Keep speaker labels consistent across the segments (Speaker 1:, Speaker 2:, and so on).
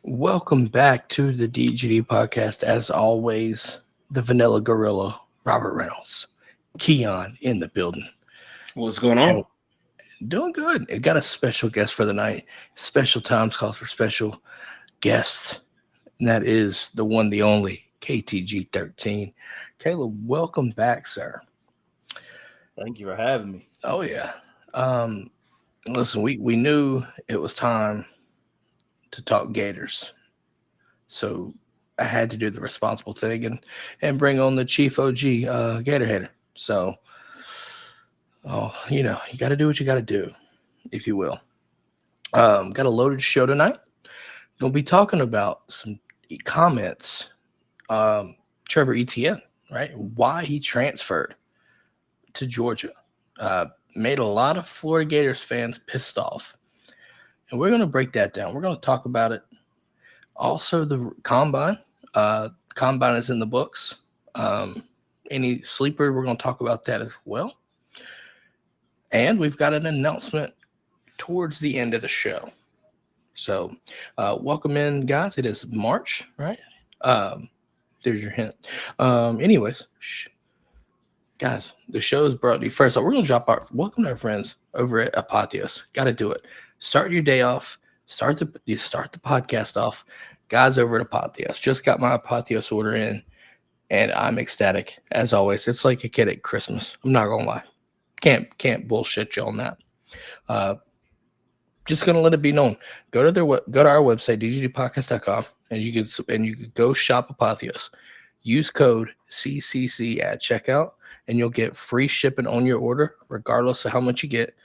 Speaker 1: Welcome back to the DGD Podcast. As always, the Vanilla Gorilla, Robert Reynolds, Keon in the building.
Speaker 2: What's going
Speaker 1: And
Speaker 2: on?
Speaker 1: doing good. I got a special guest for the night. Special times calls for special guests. And that is the one, the only KTG13. Caleb, welcome back, sir.
Speaker 3: Thank you for having me.
Speaker 1: Oh, yeah. Listen, we knew it was time to talk Gators. So I had to do the responsible thing and bring on the chief OG Gator hater. So, you got to do what you got to do, if you will. Got a loaded show tonight. Gonna be talking about some comments. Trevor Etienne, right? Why he transferred to Georgia. Made a lot of Florida Gators fans pissed off. And we're going to break that down. We're going to talk about it. Also, the combine. Combine is in the books. Any sleeper, we're going to talk about that as well. And we've got an announcement towards the end of the show. So, welcome in, guys. It is March, right? There's your hint. Anyways, guys, the show is brought to you. First off, we're going to drop our welcome to our friends over at Apotheos. Got to do it. Start your day off. Start the podcast off. Guys over at Apotheos. Just got my Apotheos order in, and I'm ecstatic as always. It's like a kid at Christmas. I'm not gonna lie. Can't bullshit you on that. Just gonna let it be known. Go to our website dgdpodcast.com, and you can go shop Apotheos. Use code CCC at checkout, and you'll get free shipping on your order, regardless of how much you get.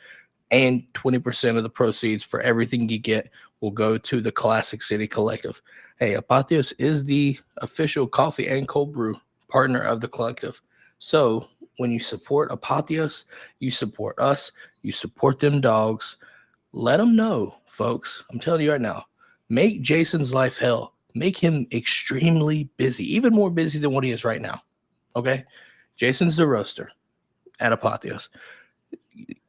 Speaker 1: And 20% of the proceeds for everything you get will go to the Classic City Collective. Hey, Apotheos is the official coffee and cold brew partner of the collective. So when you support Apotheos, you support us, you support them dogs. Let them know, folks. I'm telling you right now, make Jason's life hell. Make him extremely busy, even more busy than what he is right now. Okay? Jason's the roaster at Apotheos.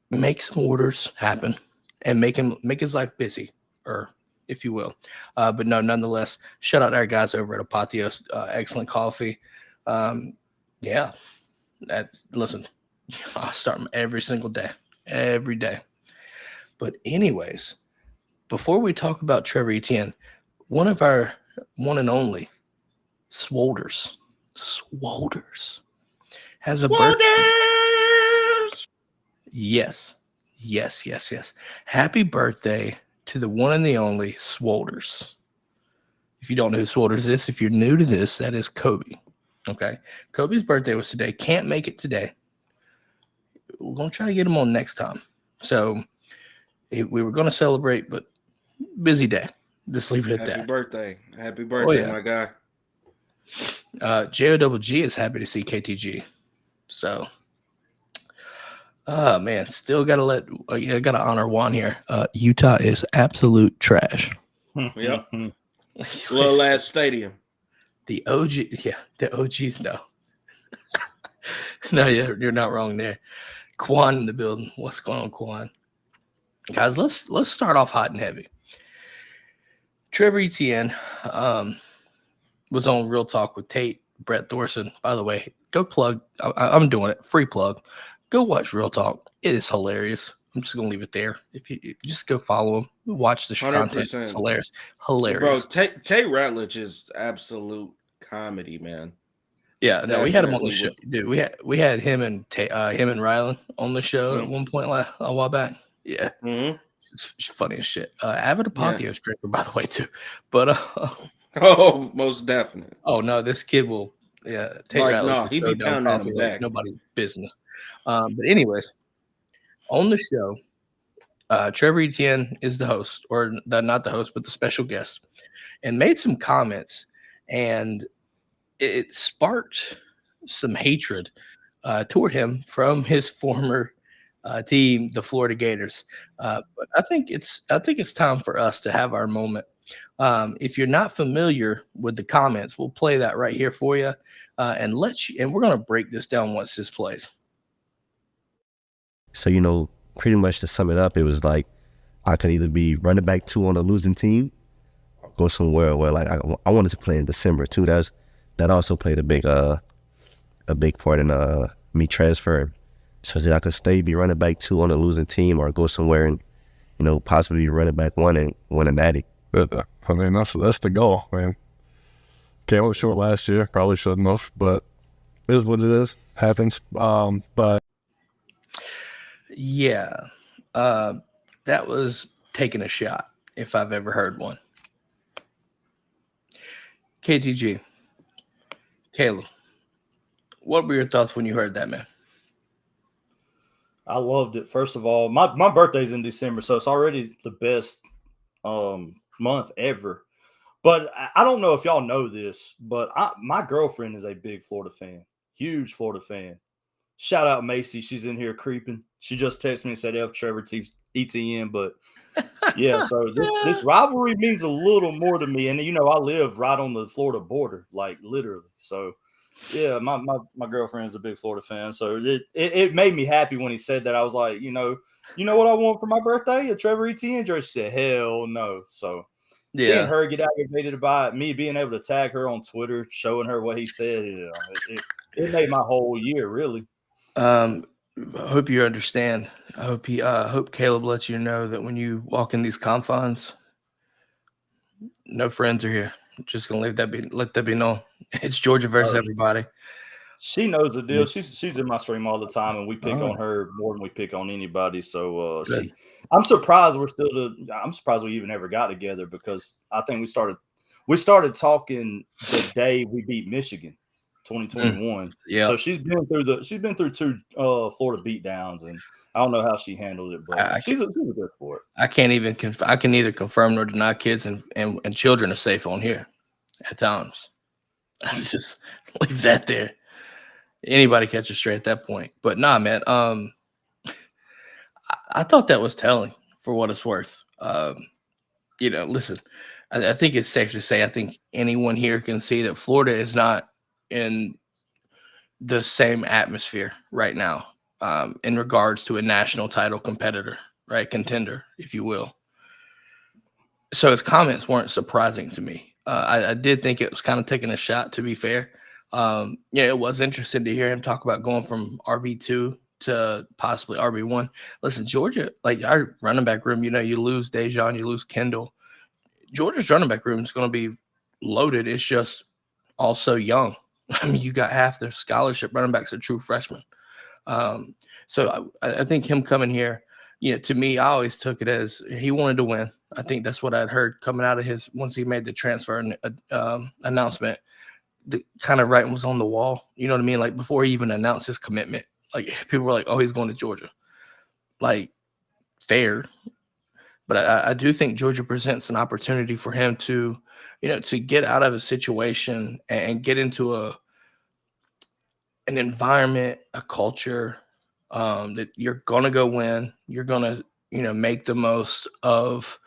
Speaker 1: Make some orders happen and make his life busy, or if you will. But no, nonetheless, shout out to our guys over at Apotheos. Excellent coffee. Yeah, listen, I start them every single day, every day. But anyways, before we talk about Trevor Etienne, one of our one and only Swolders has a birthday. Yes. Happy birthday to the one and the only Swolders. If you don't know who Swolders is, if you're new to this, that is Kobe. Okay. Kobe's birthday was today. Can't make it today. We're going to try to get him on next time. So we were going to celebrate, but busy day. Just leave it at that.
Speaker 2: Happy birthday, my guy.
Speaker 1: JOGG is happy to see KTG. So, man, still gotta honor Juan here. Utah is absolute trash.
Speaker 2: Yep. Little ass stadium.
Speaker 1: The OGs know. No, you're not wrong there. Quan in the building. What's going on, Quan? Guys, let's start off hot and heavy. Trevor Etienne was on Real Talk with Tate, Brett Thorson. By the way, go plug. I'm doing it. Free plug. Go watch Real Talk. It is hilarious. I'm just gonna leave it there. If you just go follow him, watch the content. It's hilarious.
Speaker 2: Bro, Tate Ratledge is absolute comedy, man.
Speaker 1: Yeah, no, we had him on the show, dude. We had him and Rylan on the show at one point a while back. Yeah, it's funny as shit. Avid Apotheos drinker, by the way, too. But
Speaker 2: oh, most definite.
Speaker 1: Oh no, this kid will. Yeah,
Speaker 2: Tate Ratledge. He be pounding him back.
Speaker 1: Nobody's business. But anyways, on the show, Trevor Etienne is the host, or not the host, but the special guest, and made some comments, and it sparked some hatred toward him from his former team, the Florida Gators. But I think it's time for us to have our moment. If you're not familiar with the comments, we'll play that right here for you, and we're gonna break this down once this plays.
Speaker 4: So, pretty much to sum it up, it was like I could either be running back 2 on a losing team go somewhere where like I wanted to play in December too. That also played a big part in me transferring, so that I could be running back 2 on a losing team, or go somewhere and possibly be running back 1 and win a natty.
Speaker 5: But, I mean, that's the goal, man. Came up short last year, probably shouldn't have, but it is what it is. Happens. But
Speaker 1: yeah, that was taking a shot if I've ever heard one. KTG, Caleb, what were your thoughts when you heard that, man?
Speaker 3: I loved it. First of all, my birthday's in December, so it's already the best month ever. But I don't know if y'all know this, but my girlfriend is a big Florida fan, huge Florida fan. Shout out Macy, she's in here creeping. She just texted me and said F Trevor Etienne, but yeah. So this rivalry means a little more to me, and I live right on the Florida border, like literally. So yeah, my girlfriend's a big Florida fan, so it made me happy when he said that. I was like, you know what I want for my birthday? A Trevor Etienne jersey. She said, hell no. So seeing her get aggravated about me being able to tag her on Twitter, showing her what he said, it made my whole year, really.
Speaker 1: I hope you understand. I hope Caleb lets you know that when you walk in these confines, no friends are here. Just gonna let that be known. It's Georgia versus everybody.
Speaker 3: She knows the deal. She's in my stream all the time, and we pick on her more than we pick on anybody. So I'm surprised I'm surprised we even ever got together, because I think we started talking the day we beat Michigan, 2021.
Speaker 1: Yeah.
Speaker 3: So she's been through 2 Florida beatdowns, and I don't know how she handled it, but she's a good sport.
Speaker 1: I can't even I can neither confirm nor deny kids and children are safe on here at times. I just leave that there. Anybody catch a stray at that point. But nah, man. I thought that was telling for what it's worth. Listen, I think it's safe to say I think anyone here can see that Florida is not in the same atmosphere right now in regards to a national title competitor, right? Contender, if you will. So his comments weren't surprising to me. I did think it was kind of taking a shot, to be fair. It was interesting to hear him talk about going from RB2 to possibly RB1. Listen, Georgia, like our running back room, you lose Dejon, you lose Kendall. Georgia's running back room is going to be loaded. It's just also young. I mean, you got half their scholarship running backs are true freshmen. So I think him coming here, to me, I always took it as he wanted to win. I think that's what I'd heard coming out of once he made the transfer announcement. The kind of writing was on the wall. You know what I mean? Like before he even announced his commitment, like people were like, "Oh, he's going to Georgia." Like fair, but I do think Georgia presents an opportunity for him to, to get out of a situation and get into an environment, a culture that you're gonna go win. You're gonna, make the most of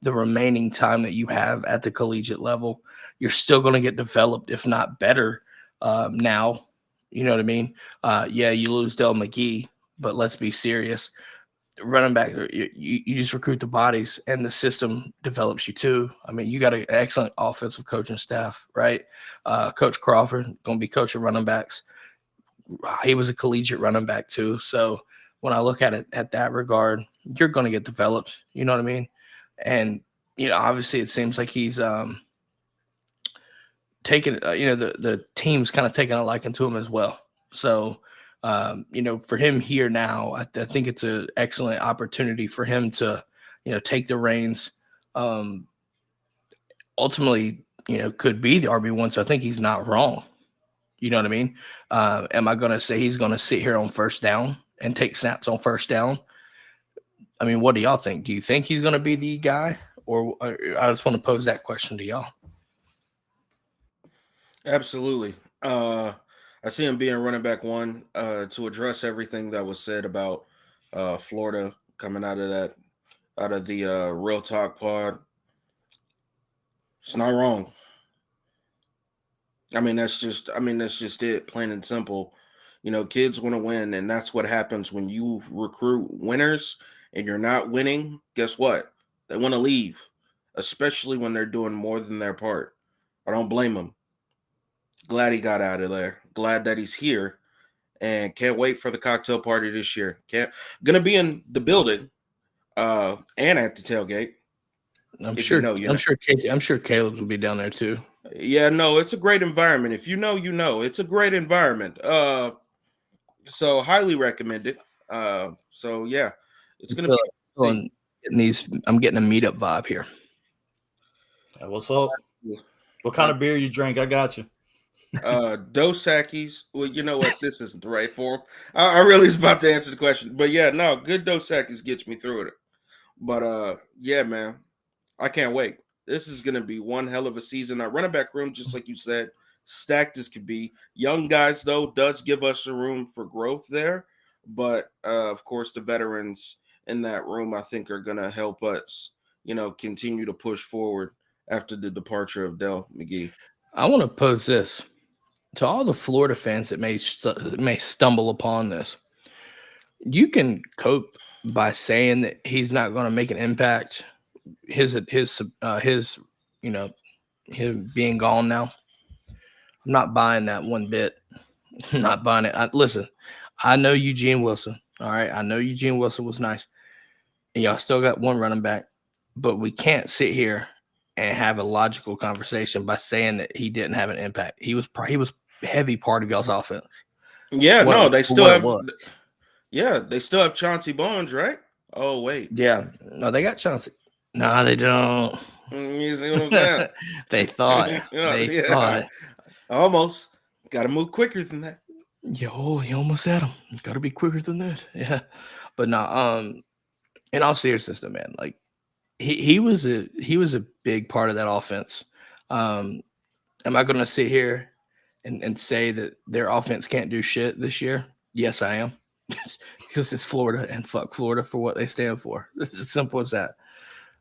Speaker 1: the remaining time that you have at the collegiate level. You're still going to get developed, if not better, now. You know what I mean? You lose Del McGee, but let's be serious. Running back, you just recruit the bodies, and the system develops you too. I mean, you got an excellent offensive coaching staff, right? Coach Crawford going to be coaching running backs. He was a collegiate running back too. So when I look at it at that regard, you're going to get developed. You know what I mean? And, obviously it seems like he's taking, the team's kind of taking a liking to him as well. So, for him here now, I think it's an excellent opportunity for him to, take the reins. Ultimately, could be the RB1. So I think he's not wrong. You know what I mean? Am I going to say he's going to sit here on first down and take snaps on first down? I mean, what do y'all think? Do you think he's going to be the guy? Or I just want to pose that question to y'all.
Speaker 2: Absolutely. I see him being running back 1 to address everything that was said about Florida coming out of the Real Talk pod. It's not wrong. I mean, that's just it, plain and simple. Kids want to win, and that's what happens when you recruit winners and you're not winning. Guess what? They want to leave. especially when they're doing more than their part. I don't blame him. Glad he got out of there. Glad that he's here, and can't wait for the cocktail party this year. Gonna be in the building, and at the tailgate.
Speaker 1: I'm
Speaker 2: If
Speaker 1: sure.
Speaker 2: you know, you know.
Speaker 1: I'm sure Caleb's will be down there too.
Speaker 2: Yeah, no, it's a great environment. If you know, you know. It's a great environment. So highly recommended. So yeah, it's gonna be.
Speaker 1: I'm getting a meetup vibe here.
Speaker 3: Hey, what's up? What kind of beer you drink? I got you.
Speaker 2: Dos Equis. Well, you know what? This isn't the right form. I really was about to answer the question, but yeah, no, good Dos Equis gets me through it. But yeah, man, I can't wait. This is gonna be one hell of a season. Our running back room, just like you said, stacked as could be. Young guys, though, does give us a room for growth there. But of course, the veterans in that room, I think, are gonna help us, continue to push forward after the departure of Del McGee.
Speaker 1: I want to pose this to all the Florida fans that may stumble upon this. You can cope by saying that he's not going to make an impact. His being gone now. I'm not buying that one bit. I'm not buying it. Listen, I know Eugene Wilson. All right, I know Eugene Wilson was nice, and y'all still got one running back, but we can't sit here and have a logical conversation by saying that he didn't have an impact. He was heavy part of y'all's offense.
Speaker 2: Yeah, no, they still have. Yeah, they still have Chauncey Barnes, right? Oh wait,
Speaker 1: yeah, no, they got Chauncey. No, they don't.
Speaker 2: You see what I'm saying?
Speaker 1: They thought. They thought.
Speaker 2: Almost. Got to move quicker than that.
Speaker 1: Yo, you almost had him. Got to be quicker than that. Yeah, but no. In all seriousness, though, man, like. He was a big part of that offense. Am I going to sit here and say that their offense can't do shit this year? Yes, I am, because it's Florida, and fuck Florida for what they stand for. It's as simple as that.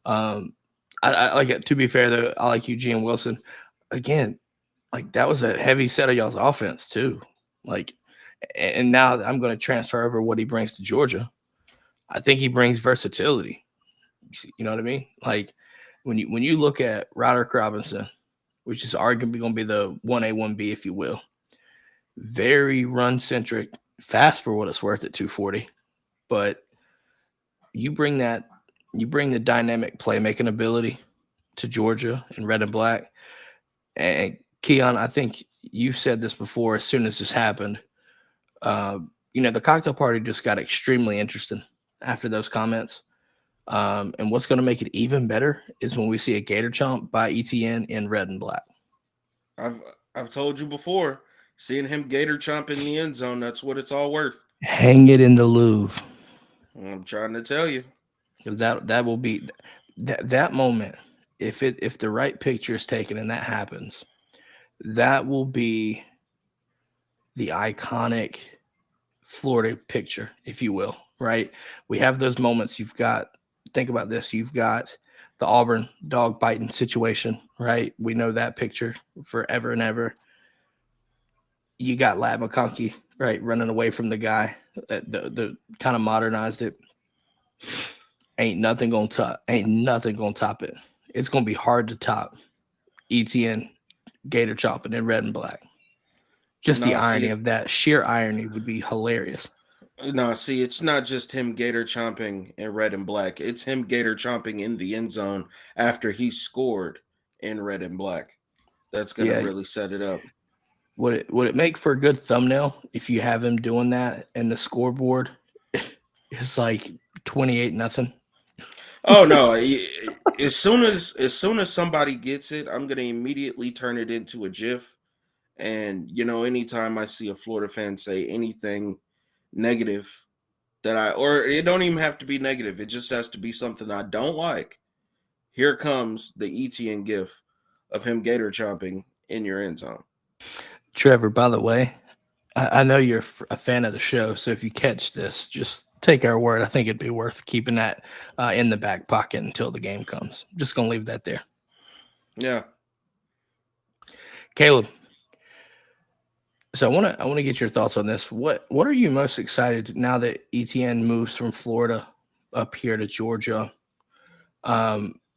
Speaker 1: I like it. To be fair, though, I like Eugene Wilson. Again, like that was a heavy set of y'all's offense too. Like, and now I'm going to transfer over what he brings to Georgia. I think he brings versatility. You know what I mean? Like when you look at Roderick Robinson, which is arguably going to be the 1A, 1B, if you will, very run centric, fast for what it's worth at 240. But you bring the dynamic playmaking ability to Georgia in red and black. And Keon, I think you've said this before. As soon as this happened, the cocktail party just got extremely interesting after those comments. And what's going to make it even better is when we see a Gator chomp by Etienne in red and black.
Speaker 2: I've told you before, seeing him Gator chomp in the end zone, that's what it's all worth.
Speaker 1: Hang it in the Louvre.
Speaker 2: I'm trying to tell you,
Speaker 1: because that will be that moment. If the right picture is taken and that happens, that will be the iconic Florida picture, if you will. Right? We have those moments. Think about this. You've got the Auburn dog biting situation, right? We know that picture forever and ever. You got Lad McConkey, right, running away from the guy. The kind of modernized it. Ain't nothing gonna top it. It's gonna be hard to top Etienne Gator chopping in red and black. Just the irony of that. Sheer irony would be hilarious.
Speaker 2: No, see, it's not just him Gator chomping in red and black. It's him Gator chomping in the end zone after he scored in red and black. That's going to really set it up.
Speaker 1: Would it make for a good thumbnail if you have him doing that and the scoreboard is like 28-0?
Speaker 2: Oh no! As soon as somebody gets it, I'm going to immediately turn it into a GIF. And anytime I see a Florida fan say anything negative or it don't even have to be negative, it just has to be something I don't like, here comes the Etienne gif of him Gator chomping in your end zone.
Speaker 1: Trevor, by the way, I know you're a fan of the show, so if you catch this, just take our word. I think it'd be worth keeping that in the back pocket until the game comes. I'm just gonna leave that there.
Speaker 2: Yeah.
Speaker 1: Caleb, so I want to get your thoughts on this. What are you most excited now that Etienne moves from Florida up here to Georgia?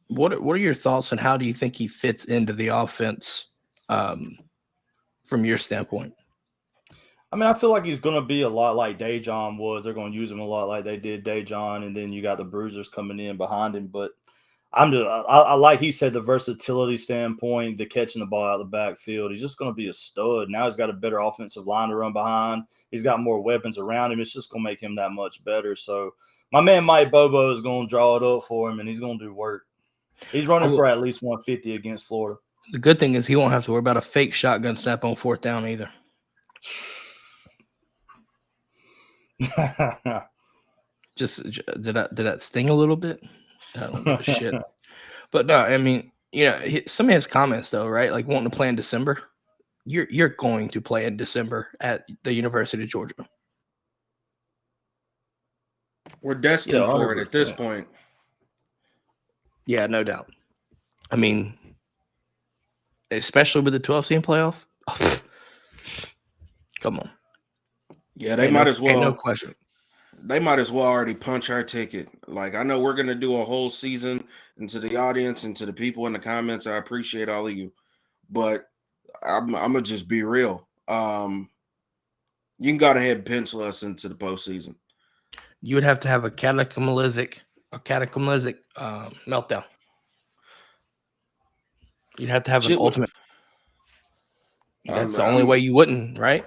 Speaker 1: What are your thoughts on how do you think he fits into the offense from your standpoint?
Speaker 3: I mean, I feel like he's going to be a lot like Dejon was. They're going to use him a lot like they did Dejon, and then you got the bruisers coming in behind him. But I like he said, the versatility standpoint, the catching the ball out of the backfield. He's just going to be a stud. Now he's got a better offensive line to run behind. He's got more weapons around him. It's just going to make him that much better. So my man Mike Bobo is going to draw it up for him, and he's going to do work. He's running for at least 150 against Florida.
Speaker 1: The good thing is he won't have to worry about a fake shotgun snap on 4th down either. Just did that sting a little bit? I don't give a shit. But no, I mean, some of his comments though, right? Like wanting to play in December. You're going to play in December at the University of Georgia.
Speaker 2: We're destined for it at this point.
Speaker 1: Yeah, no doubt. I mean, especially with the 12-team playoff. Come on.
Speaker 2: Yeah, they might as well.
Speaker 1: No question.
Speaker 2: They might as well already punch our ticket. Like, I know we're going to do a whole season, and to the audience and to the people in the comments, I appreciate all of you. But I'm going to just be real. You can go ahead and pencil us into the postseason.
Speaker 1: You would have to have a cataclysmic meltdown. You'd have to have an ultimate. That's the only way you wouldn't, right?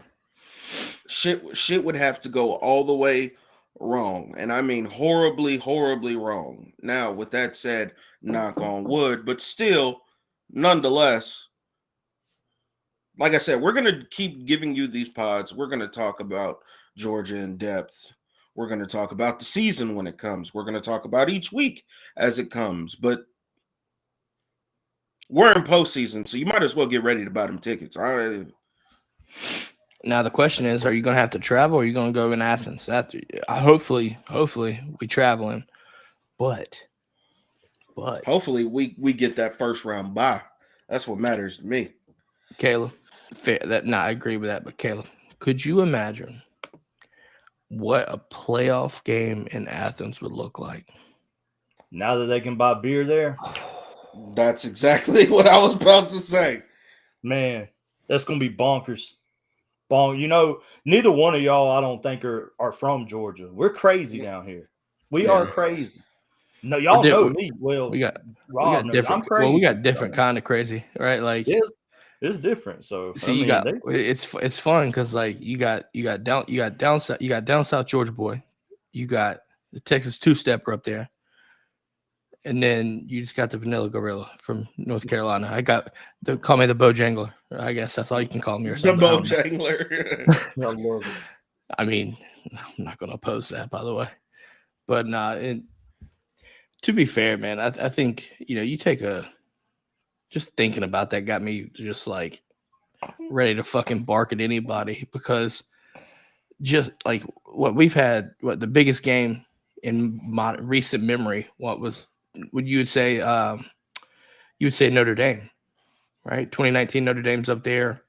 Speaker 2: Shit would have to go all the way wrong. And I mean horribly, horribly wrong. Now, with that said, knock on wood, but still, nonetheless, like I said, we're going to keep giving you these pods. We're going to talk about Georgia in depth. We're going to talk about the season when it comes. We're going to talk about each week as it comes. But we're in postseason, so you might as well get ready to buy them tickets. All right.
Speaker 1: Now the question is, are you going to have to travel or are you going to go in Athens? Hopefully we traveling. But
Speaker 2: hopefully we get that first round bye. That's what matters to me.
Speaker 1: Caleb, I agree with that. But Caleb, could you imagine what a playoff game in Athens would look like?
Speaker 3: Now that they can buy beer there?
Speaker 2: That's exactly what I was about to say.
Speaker 3: Man, that's going to be bonkers. Neither one of y'all, I don't think, are from Georgia. We're crazy down here. We are crazy. No, y'all know me. Well, we got
Speaker 1: different.
Speaker 3: I'm crazy.
Speaker 1: Well, we got different kind of crazy, right? Like
Speaker 3: it's different. So
Speaker 1: see, it's fun because like you got down south Georgia boy, you got the Texas two-stepper up there, and then you just got the vanilla gorilla from North Carolina. Call me the Bojangler. I guess that's all you can call me or something.
Speaker 2: The Bojangler.
Speaker 1: I mean, I'm not going to oppose that, by the way. But to be fair, man, I think, you take just thinking about that got me just like ready to fucking bark at anybody because just like what we've had, the biggest game in my recent memory, you would say Notre Dame, right? 2019 Notre Dame's up there.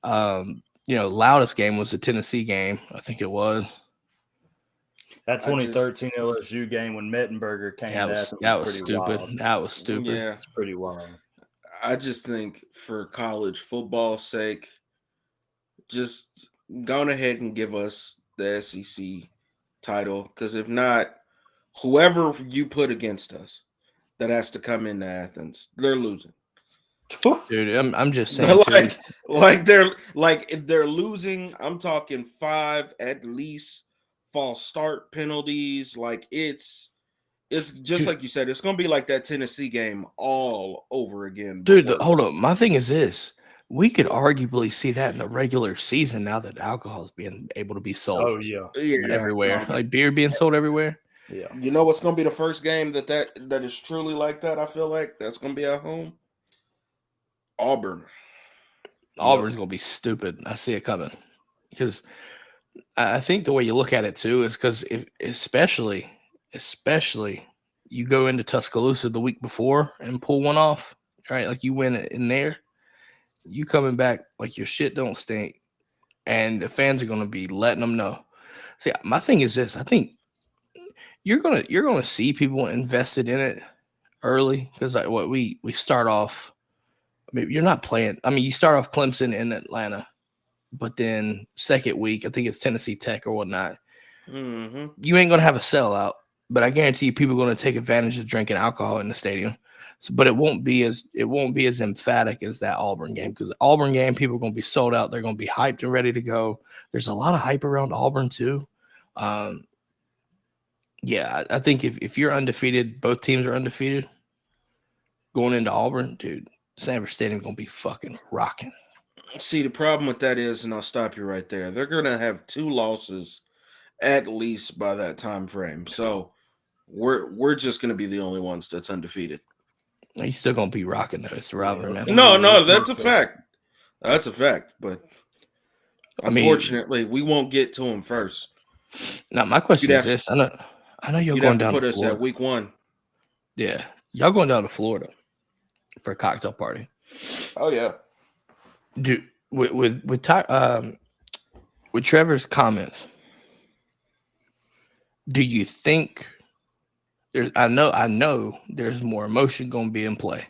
Speaker 1: Loudest game was the Tennessee game. I think it was.
Speaker 3: That 2013 LSU game when Mettenberger came.
Speaker 1: That was stupid.
Speaker 3: Wild.
Speaker 1: That was stupid.
Speaker 2: Yeah,
Speaker 3: it's pretty wild.
Speaker 2: I just think for college football's sake, just go ahead and give us the SEC title. Because if not, whoever you put against us that has to come into Athens, they're losing.
Speaker 1: Dude, I'm just saying.
Speaker 2: if they're losing, I'm talking 5 at least false start penalties. Like it's just like you said, it's gonna be like that Tennessee game all over again.
Speaker 1: Dude, hold on. My thing is this. We could arguably see that in the regular season now that alcohol is being able to be sold.
Speaker 3: Oh yeah,
Speaker 1: everywhere. Like beer being sold everywhere.
Speaker 3: Yeah.
Speaker 2: You know what's gonna be the first game that is truly like that? I feel like that's gonna be at home. Auburn.
Speaker 1: Auburn's gonna be stupid. I see it coming because I think the way you look at it too is because especially you go into Tuscaloosa the week before and pull one off, right? Like you win it in there, you coming back like your shit don't stink, and the fans are gonna be letting them know. See, my thing is this: I think you're gonna see people invested in it early because what we start off. I mean, you're not playing. I mean, you start off Clemson in Atlanta, but then second week, I think it's Tennessee Tech or whatnot.
Speaker 2: Mm-hmm.
Speaker 1: You ain't gonna have a sellout, but I guarantee you, people are gonna take advantage of drinking alcohol in the stadium. So, but it won't be as emphatic as that Auburn game because the Auburn game, people are gonna be sold out. They're gonna be hyped and ready to go. There's a lot of hype around Auburn too. Yeah, I think if you're undefeated, both teams are undefeated going into Auburn, dude. Sanford Stadium's gonna be fucking rocking.
Speaker 2: See, the problem with that is, and I'll stop you right there. They're gonna have 2 losses at least by that time frame. So we're just gonna be the only ones that's undefeated.
Speaker 1: He's still gonna be rocking though. It's a rivalry, man.
Speaker 2: No, that's a fact. That's a fact. But
Speaker 1: I mean,
Speaker 2: unfortunately, we won't get to him first.
Speaker 1: Now my question is this: I know you're
Speaker 2: You'd
Speaker 1: going
Speaker 2: have to
Speaker 1: down
Speaker 2: put
Speaker 1: to
Speaker 2: us
Speaker 1: Florida.
Speaker 2: at week 1.
Speaker 1: Yeah, y'all going down to Florida for a cocktail party.
Speaker 2: Oh yeah.
Speaker 1: Dude, with Trevor's comments, do you think there's? I know there's more emotion going to be in play.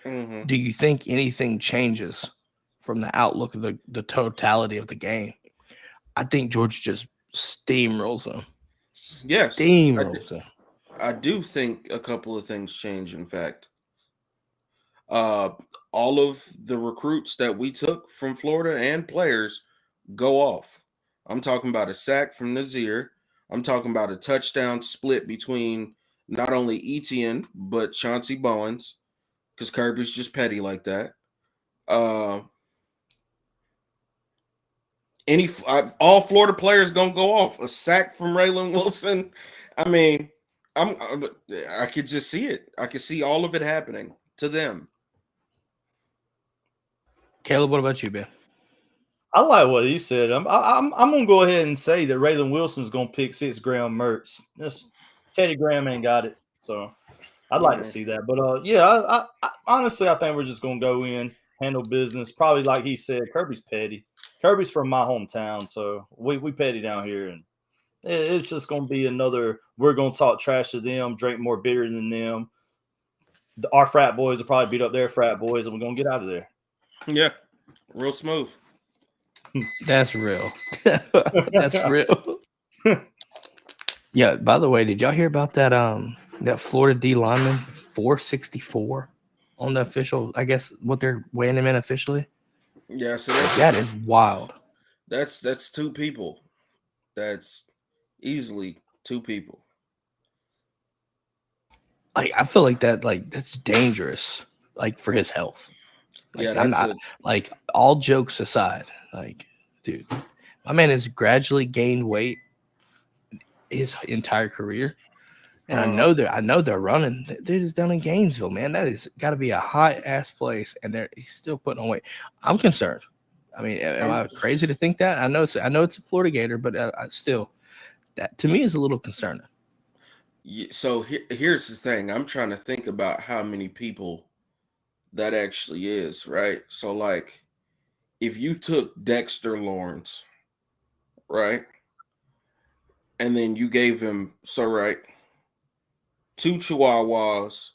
Speaker 2: Mm-hmm.
Speaker 1: Do you think anything changes from the outlook of the totality of the game? I think Georgia just steamrolls them.
Speaker 2: Yes,
Speaker 1: Steamrolls them.
Speaker 2: I do think a couple of things change. In fact, all of the recruits that we took from Florida and players go off. I'm talking about a sack from Nazir. I'm talking about a touchdown split between not only Etienne but Chauncey Bowens, because Kirby's just petty like that. All Florida players gonna go off. A sack from Raylan Wilson. I mean, I could just see it. I could see all of it happening to them.
Speaker 1: Caleb, what about you, Ben?
Speaker 3: I like what he said. I'm gonna go ahead and say that Raylan Wilson's gonna pick 6 Graham Mertz. Just Teddy Graham ain't got it, so I'd like to see that. But yeah, I honestly I think we're just gonna go in, handle business. Probably like he said, Kirby's petty. Kirby's from my hometown, so we petty down here, and it's just gonna be another. We're gonna talk trash to them, drink more beer than them. Our frat boys will probably beat up their frat boys, and we're gonna get out of there.
Speaker 2: Yeah, real smooth.
Speaker 1: That's real. That's real. Yeah. By the way, did y'all hear about that Florida D lineman 464 on the official? I guess what they're weighing him in officially.
Speaker 2: Yeah, so
Speaker 1: That is wild.
Speaker 2: That's 2 people. That's easily 2 people.
Speaker 1: Like I feel like that's dangerous. Like for his health. Like,
Speaker 2: Yeah,
Speaker 1: like all jokes aside, like, dude, my man has gradually gained weight his entire career. And I know they're running. They're just down in Gainesville, man. That is got to be a hot ass place, and he's still putting on weight. I'm concerned. I mean, am I crazy to think that? I know it's a Florida Gator, but I still, that to me is a little concerning.
Speaker 2: Yeah, so here's the thing. I'm trying to think about how many people that actually is, right? So like if you took Dexter Lawrence, right? And then you gave him 2 Chihuahuas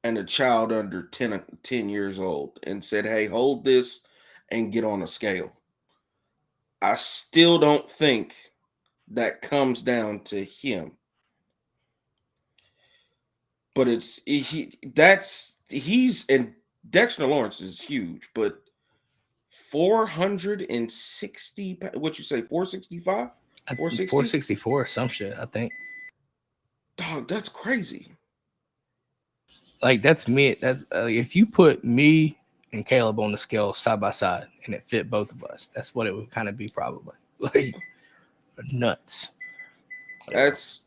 Speaker 2: and a child under 10 years old and said, hey, hold this and get on a scale. I still don't think that comes down to him. But Dexter Lawrence is huge, but 460, what you say, 465?
Speaker 1: 464 or some shit, I think.
Speaker 2: Dog, that's crazy.
Speaker 1: Like that's me. That's if you put me and Caleb on the scale side by side and it fit both of us, that's what it would kind of be probably. Like nuts.
Speaker 2: That's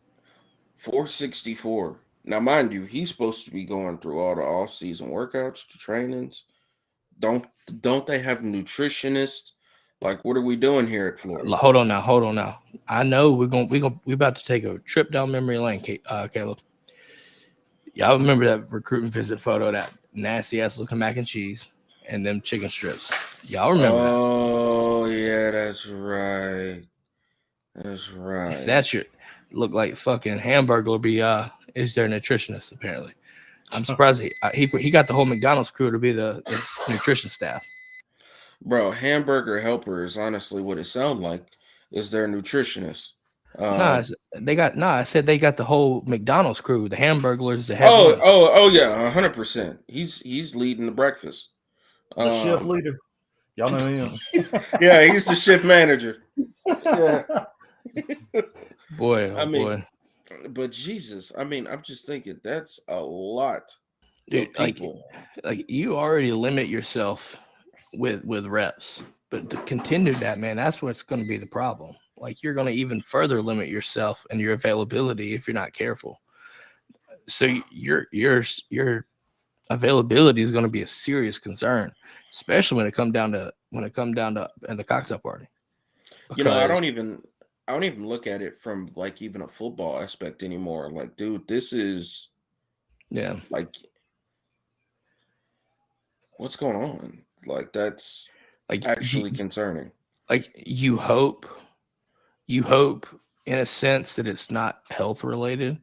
Speaker 2: 464. Now, mind you, he's supposed to be going through all the off-season workouts, the trainings. Don't they have nutritionists? Like, what are we doing here at Florida?
Speaker 1: Hold on now. I know we're about to take a trip down memory lane, Caleb. Y'all remember that recruiting visit photo, that nasty ass looking mac and cheese and them chicken strips? Y'all remember that?
Speaker 2: Oh yeah, that's right. That's right.
Speaker 1: If that's your look like fucking Hamburger will be is their nutritionist apparently. I'm surprised he got the whole McDonald's crew to be the nutrition staff.
Speaker 2: Bro, hamburger helper is honestly what it sounds like. Is their nutritionist?
Speaker 1: I said they got the whole McDonald's crew, the Hamburglers, the head.
Speaker 2: Yeah, 100%. He's leading the breakfast.
Speaker 3: The shift leader. Y'all know him.
Speaker 2: Yeah, he's the shift manager. Yeah.
Speaker 1: Boy,
Speaker 2: boy. But Jesus, I mean, I'm just thinking that's a lot
Speaker 1: dude,
Speaker 2: of people.
Speaker 1: Like you already limit yourself with reps, but to continue that, man, that's what's going to be the problem. Like you're going to even further limit yourself and your availability if you're not careful. So your availability is going to be a serious concern, especially when it come down to the cocktail party.
Speaker 2: Because, I don't even look at it from like even a football aspect anymore. Like, dude, this is like what's going on? Like that's like actually concerning.
Speaker 1: Like you hope in a sense that it's not health related,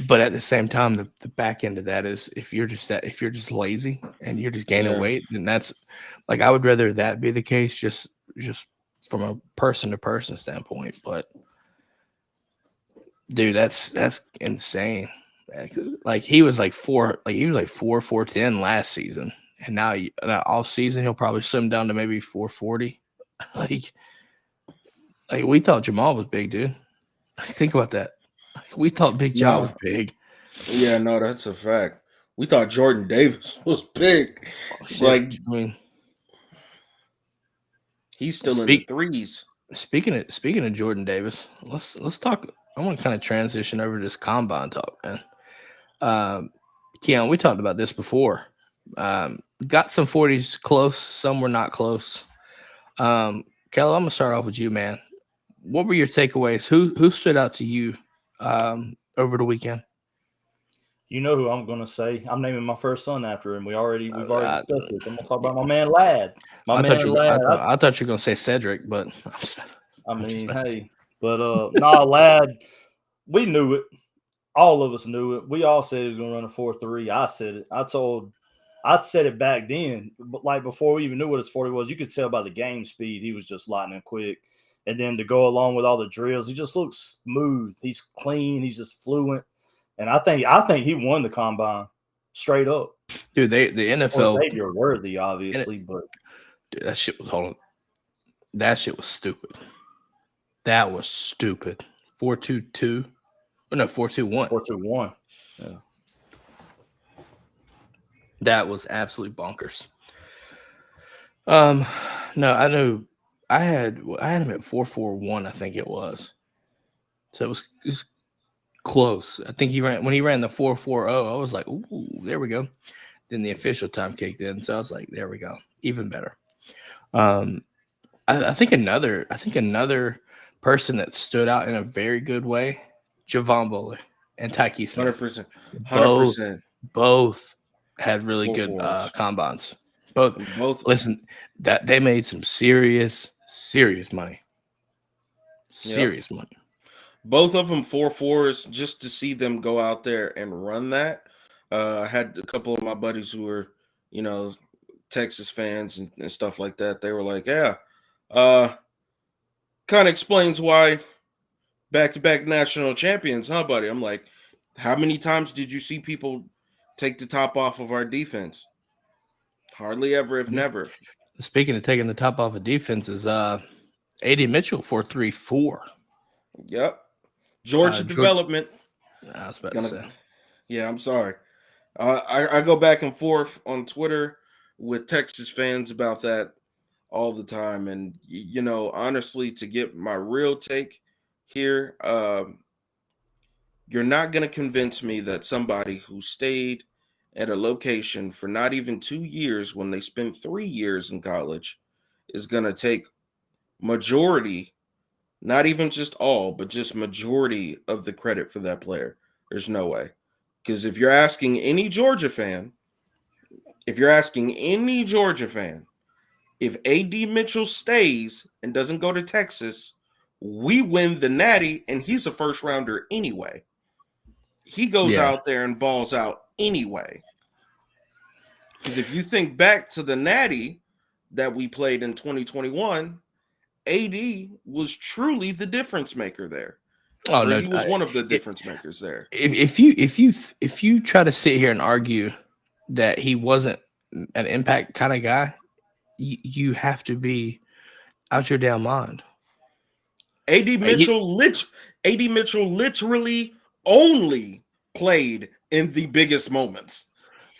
Speaker 1: but at the same time, the back end of that is if you're just lazy and you're just gaining weight, then that's like I would rather that be the case just from a person to person standpoint. But dude, that's insane. Like he was like 410 last season, and now off season he'll probably slim down to maybe 440. Like we thought Jamal was big, dude. Think about that. We thought Big John was big.
Speaker 2: Yeah, no, that's a fact. We thought Jordan Davis was big. Like, I mean, he's still in the threes.
Speaker 1: Speaking of Jordan Davis, let's talk. I want to kind of transition over to this combine talk, man. Keon, we talked about this before. Got some 40s close, some were not close. Kelly, I'm gonna start off with you, man. What were your takeaways? Who stood out to you over the weekend?
Speaker 3: You know who I'm gonna say. I'm naming my first son after him. We've already discussed it. I'm gonna talk about my man Lad. I thought you were
Speaker 1: gonna say Cedric, but
Speaker 3: Lad. We knew it. All of us knew it. We all said he was gonna run a 4.3. I said it. I said it back then, but like before we even knew what his 40 was, you could tell by the game speed he was just lightning quick. And then to go along with all the drills, he just looks smooth. He's clean. He's just fluent. And I think he won the combine straight up.
Speaker 1: Dude, the NFL
Speaker 3: you're worthy, obviously, but
Speaker 1: dude, that shit was stupid. That was stupid. 4.22. Oh no, 4.21.
Speaker 3: 4.21. Yeah.
Speaker 1: That was absolutely bonkers. No, I knew I had him at 4.41, I think it was. So it was close. I think when he ran the 4.40, I was like, ooh, there we go. Then the official time kicked in. So I was like, there we go. Even better. I think another person that stood out in a very good way, Javon Bullard and Tyke Smith.
Speaker 2: 100%.
Speaker 1: Both had really good combines. Both. Listen, that they made some serious money. Serious money.
Speaker 2: Both of them 4.4s. Just to see them go out there and run that. I had a couple of my buddies who were, Texas fans and stuff like that. They were like, yeah, kind of explains why back-to-back national champions, huh, buddy? I'm like, how many times did you see people take the top off of our defense? Hardly ever, if never.
Speaker 1: Speaking of taking the top off of defenses, A.D. Mitchell 4.34.
Speaker 2: Yep. Georgia development.
Speaker 1: I was about to say.
Speaker 2: Yeah, I'm sorry. I go back and forth on Twitter with Texas fans about that all the time. And, honestly, to get my real take here, you're not going to convince me that somebody who stayed at a location for not even 2 years when they spent 3 years in college is going to take majority, not even just all, but just majority of the credit for that player. There's no way. Because if you're asking any Georgia fan, if A.D. Mitchell stays and doesn't go to Texas, we win the Natty, and he's a first rounder anyway. He goes out there and balls out anyway. Because if you think back to the Natty that we played in 2021, AD was truly the difference maker there.
Speaker 1: Oh no,
Speaker 2: he was one of the difference makers there.
Speaker 1: If you try to sit here and argue that he wasn't an impact kind of guy, you have to be out your damn mind.
Speaker 2: AD Mitchell literally only played in the biggest moments.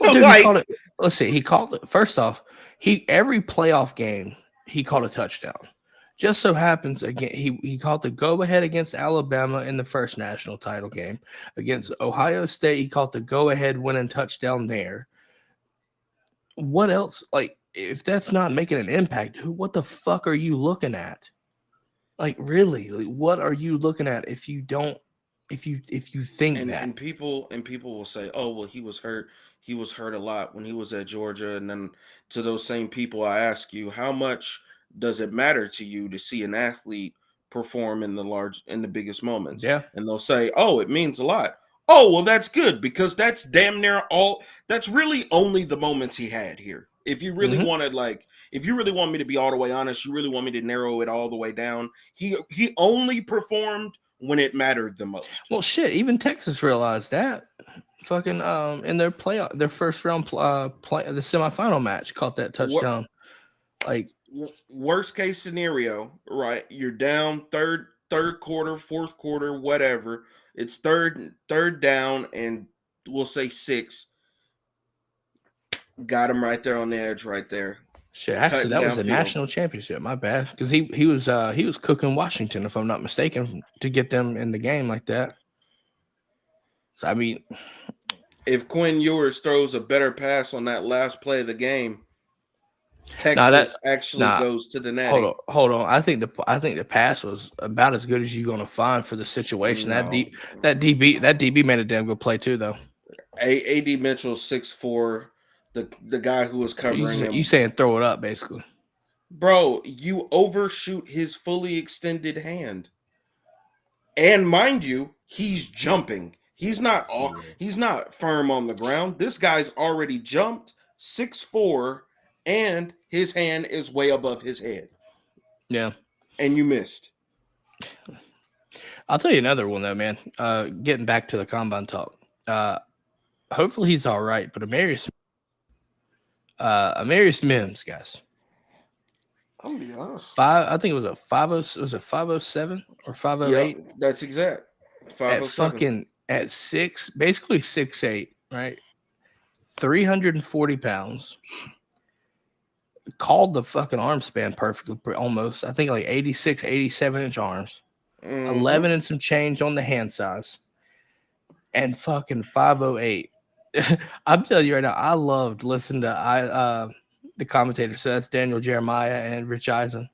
Speaker 1: Well, dude, let's see. He called it. First off, every playoff game he called a touchdown. Just so happens again, he called the go-ahead against Alabama in the first national title game. Against Ohio State, he called the go-ahead winning touchdown there. What else? Like, if that's not making an impact, what the fuck are you looking at? Like, really? Like, what are you looking at if you don't? If you think that?
Speaker 2: And people will say, "Oh, well, he was hurt. He was hurt a lot when he was at Georgia." And then to those same people, I ask you, how much does it matter to you to see an athlete perform in the biggest moments?
Speaker 1: Yeah.
Speaker 2: And they'll say, "Oh, it means a lot." Oh, well, that's good, because that's damn near all. That's really only the moments he had here. If you really wanted, if you really want me to be all the way honest, you really want me to narrow it all the way down. He only performed when it mattered the most.
Speaker 1: Well, shit, even Texas realized that. Fucking in their first round the semifinal match, caught that touchdown. Like,
Speaker 2: worst case scenario, right? You're down third quarter, fourth quarter, whatever. It's third down, and we'll say 6. Got him right there on the edge, right there.
Speaker 1: Shit, actually, that was a national championship. My bad, because he was cooking Washington, if I'm not mistaken, to get them in the game like that. So, I mean,
Speaker 2: if Quinn Ewers throws a better pass on that last play of the game, Texas goes to the Natty.
Speaker 1: Hold on. I think the pass was about as good as you're gonna find for the situation.
Speaker 2: No.
Speaker 1: That DB made a damn good play too, though.
Speaker 2: AD Mitchell 6'4", the guy who was covering him.
Speaker 1: You saying throw it up, basically,
Speaker 2: bro? You overshoot his fully extended hand, and mind you, he's jumping. He's not firm on the ground. This guy's already jumped 6'4", and his hand is way above his head.
Speaker 1: Yeah.
Speaker 2: And you missed.
Speaker 1: I'll tell you another one, though, man. Getting back to the combine talk. Hopefully he's all right, but Amarius Mims, guys.
Speaker 2: I'm gonna be honest.
Speaker 1: I think it was a 50. Was it 507 or 508?
Speaker 2: Yeah, that's exact. 507.
Speaker 1: At 6, basically 6'8", right? 340 pounds. Called the fucking arm span perfectly, almost. I think like 86, 87-inch arms. 11 and some change on the hand size. And fucking 508. I'm telling you right now, I loved listening to the commentators. So that's Daniel Jeremiah and Rich Eisen.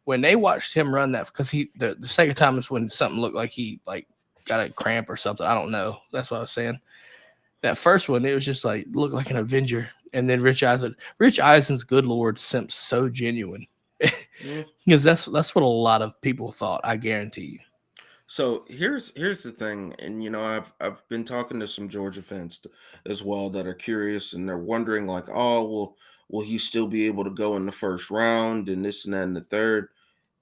Speaker 1: When they watched him run that, because the second time is when something looked like he got a cramp or something. I don't know. That's what I was saying. That first one, it was just like looked like an Avenger. And then Rich Eisen's good Lord seems so genuine. Because that's what a lot of people thought, I guarantee you.
Speaker 2: So here's the thing, and I've been talking to some Georgia fans as well that are curious, and they're wondering like, oh, will he still be able to go in the first round and this and that and the third?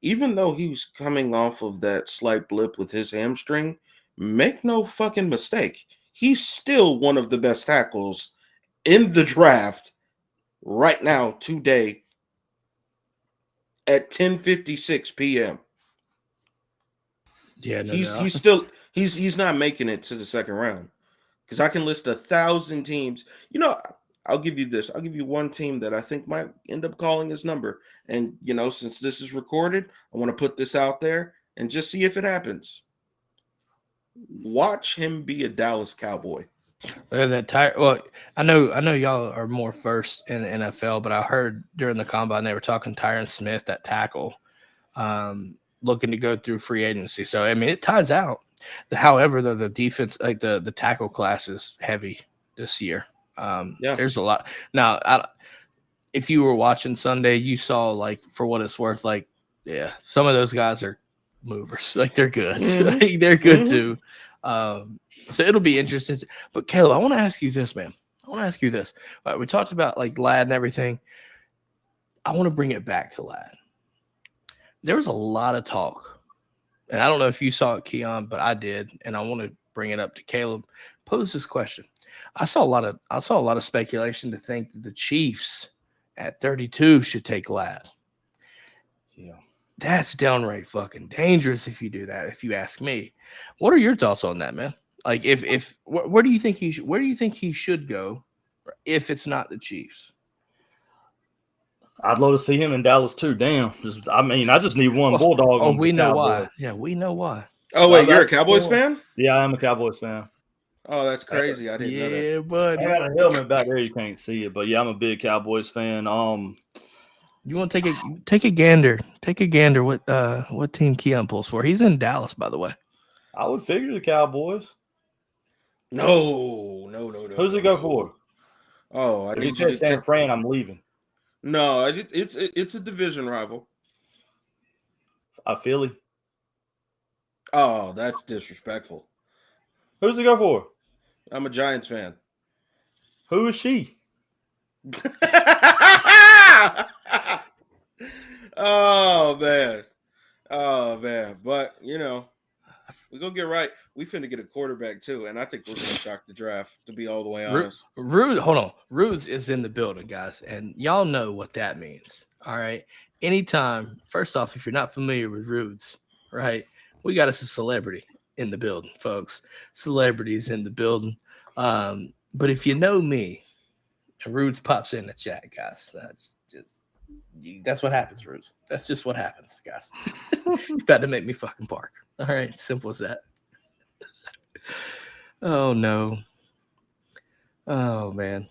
Speaker 2: Even though he was coming off of that slight blip with his hamstring, make no fucking mistake, he's still one of the best tackles in the draft right now today at 10:56 p.m.
Speaker 1: Yeah, no,
Speaker 2: he's not making it to the second round, because I can list 1,000 teams. I'll give you this. I'll give you one team that I think might end up calling his number. And since this is recorded, I want to put this out there and just see if it happens. Watch him be a Dallas Cowboy.
Speaker 1: Look at that Well, I know y'all are more versed in the NFL, but I heard during the combine they were talking Tyron Smith, that tackle, looking to go through free agency. So I mean, it ties out. However, the defense, like the tackle class, is heavy this year. There's a lot. Now, if you were watching Sunday, you saw, like, for what it's worth, like, yeah, some of those guys are movers. Like, they're good. Like, they're good too. So it'll be interesting. But Caleb, I want to ask you this, man. I want to ask you this. We talked about like Lad and everything. I want to bring it back to Lad. There was a lot of talk, and I don't know if you saw it, Keon, but I did, and I want to bring it up to Caleb. Pose this question. I saw a lot of speculation to think that the Chiefs at 32 should take Lad.
Speaker 3: Yeah.
Speaker 1: That's downright fucking dangerous if you do that, if you ask me. What are your thoughts on that, man? Like where do you think he should go if it's not the Chiefs?
Speaker 3: I'd love to see him in Dallas too. Damn. I just need one Bulldog.
Speaker 1: Oh, we know why. Yeah, we know why.
Speaker 2: Oh, wait, you're a Cowboys fan?
Speaker 3: Yeah, I am a Cowboys fan.
Speaker 2: Oh, that's crazy. I didn't know that.
Speaker 1: Yeah, buddy.
Speaker 3: I got a helmet back there. You can't see it, but yeah, I'm a big Cowboys fan.
Speaker 1: You want to take a gander? Take a gander. What team Keon pulls for? He's in Dallas, by the way.
Speaker 3: I would figure the Cowboys.
Speaker 2: No.
Speaker 3: Who's he go for?
Speaker 2: Oh,
Speaker 3: If he says San Fran, I'm leaving.
Speaker 2: No, it's a division rival.
Speaker 3: Philly.
Speaker 2: Oh, that's disrespectful.
Speaker 3: Who's he go for?
Speaker 2: I'm a Giants fan.
Speaker 3: Who is she?
Speaker 2: Oh man. But we're gonna get right. We finna get a quarterback too, and I think we're gonna shock the draft, to be all the way honest.
Speaker 1: Rudes is in the building, guys, and y'all know what that means. All right. Anytime, first off, if you're not familiar with Rudes, right, we got us a celebrity in the building, folks. Celebrities in the building. But if you know me, Rudes pops in the chat, guys. That's what happens, Rudes. That's just what happens, guys. You're about to make me fucking bark. All right, simple as that. Oh no. Oh man.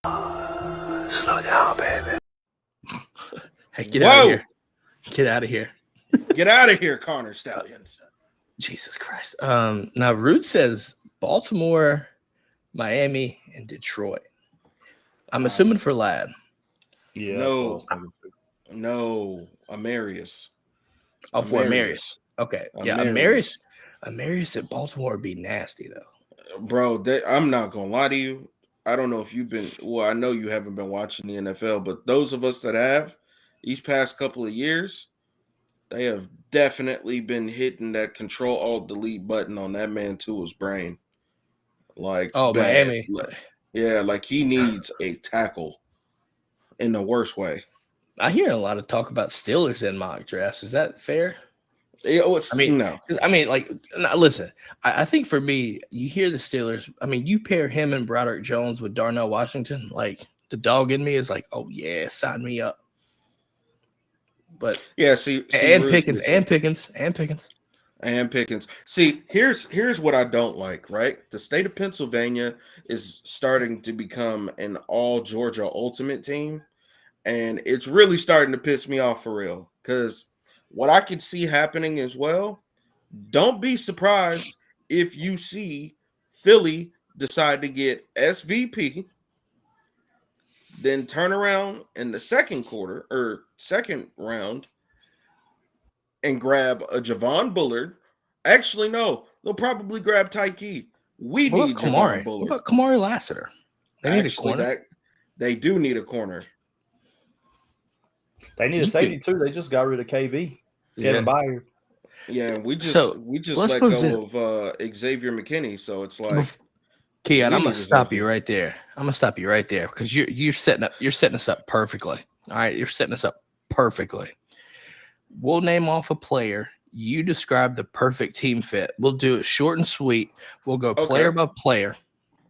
Speaker 1: Slow down, baby. Hey, get out of here. Get out of here.
Speaker 2: Get out of here, Connor Stallions.
Speaker 1: Jesus Christ. Now Rude says Baltimore, Miami, and Detroit. I'm assuming for Lad.
Speaker 3: Yeah.
Speaker 2: No, Amarius.
Speaker 1: Oh, for Amarius. Okay. Yeah,
Speaker 2: Amarius.
Speaker 1: Amarius at Baltimore would be nasty though.
Speaker 2: Bro, I'm not gonna lie to you. I don't know if you've been I know you haven't been watching the NFL, but those of us that have these past couple of years, they have definitely been hitting that Control-Alt-Delete button on that man Tua's brain. Like,
Speaker 1: Miami.
Speaker 2: Like he needs a tackle in the worst way.
Speaker 1: I hear a lot of talk about Steelers in mock drafts. Is that fair?
Speaker 2: No.
Speaker 1: Listen, I think for me, you hear the Steelers. I mean, you pair him and Broderick Jones with Darnell Washington. Like, the dog in me is like, oh, yeah, sign me up. But
Speaker 2: yeah,
Speaker 1: and Pickens.
Speaker 2: See, here's what I don't like, right? The state of Pennsylvania is starting to become an all Georgia ultimate team, and it's really starting to piss me off for real. Because what I could see happening as well, don't be surprised if you see Philly decide to get SVP, then turn around in the second round and grab a Javon Bullard. Actually, no, they'll probably grab Tyke. We need Javon Bullard.
Speaker 1: What about Kamari Lassiter? They need a corner.
Speaker 2: They do need a corner.
Speaker 3: They need a safety too. They just got rid of KB. Kevin Byard.
Speaker 2: Yeah, we just let go of Xavier McKinney. So it's like,
Speaker 1: Keon, I'm gonna stop you right there. Because you're setting us up perfectly. All right, you're setting us up perfectly. We'll name off a player. You describe the perfect team fit. We'll do it short and sweet. We'll go player by player,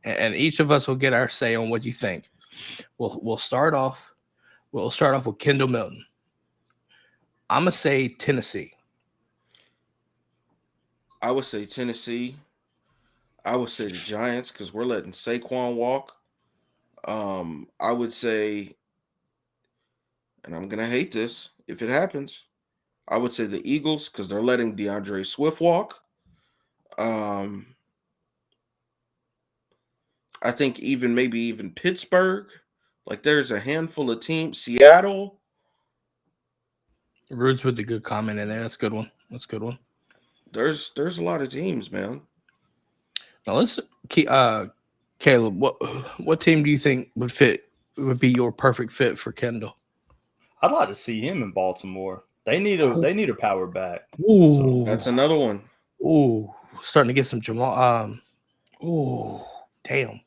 Speaker 1: and each of us will get our say on what you think. We'll start off. We'll start off with Kendall Milton. I'm gonna say Tennessee.
Speaker 2: I would say Tennessee. I would say the Giants because we're letting Saquon walk. I would say, and I'm gonna hate this if it happens, I would say the Eagles because they're letting DeAndre Swift walk. I think maybe even Pittsburgh. Like there's a handful of teams. Seattle.
Speaker 1: Rudes with the good comment in there. That's a good one.
Speaker 2: There's a lot of teams, man.
Speaker 1: Now let's Caleb, what team do you think would be your perfect fit for Kendall?
Speaker 3: I'd like to see him in Baltimore. They need a power back.
Speaker 1: Ooh,
Speaker 2: That's another one.
Speaker 1: ooh, starting to get some Jamal. Ooh, damn.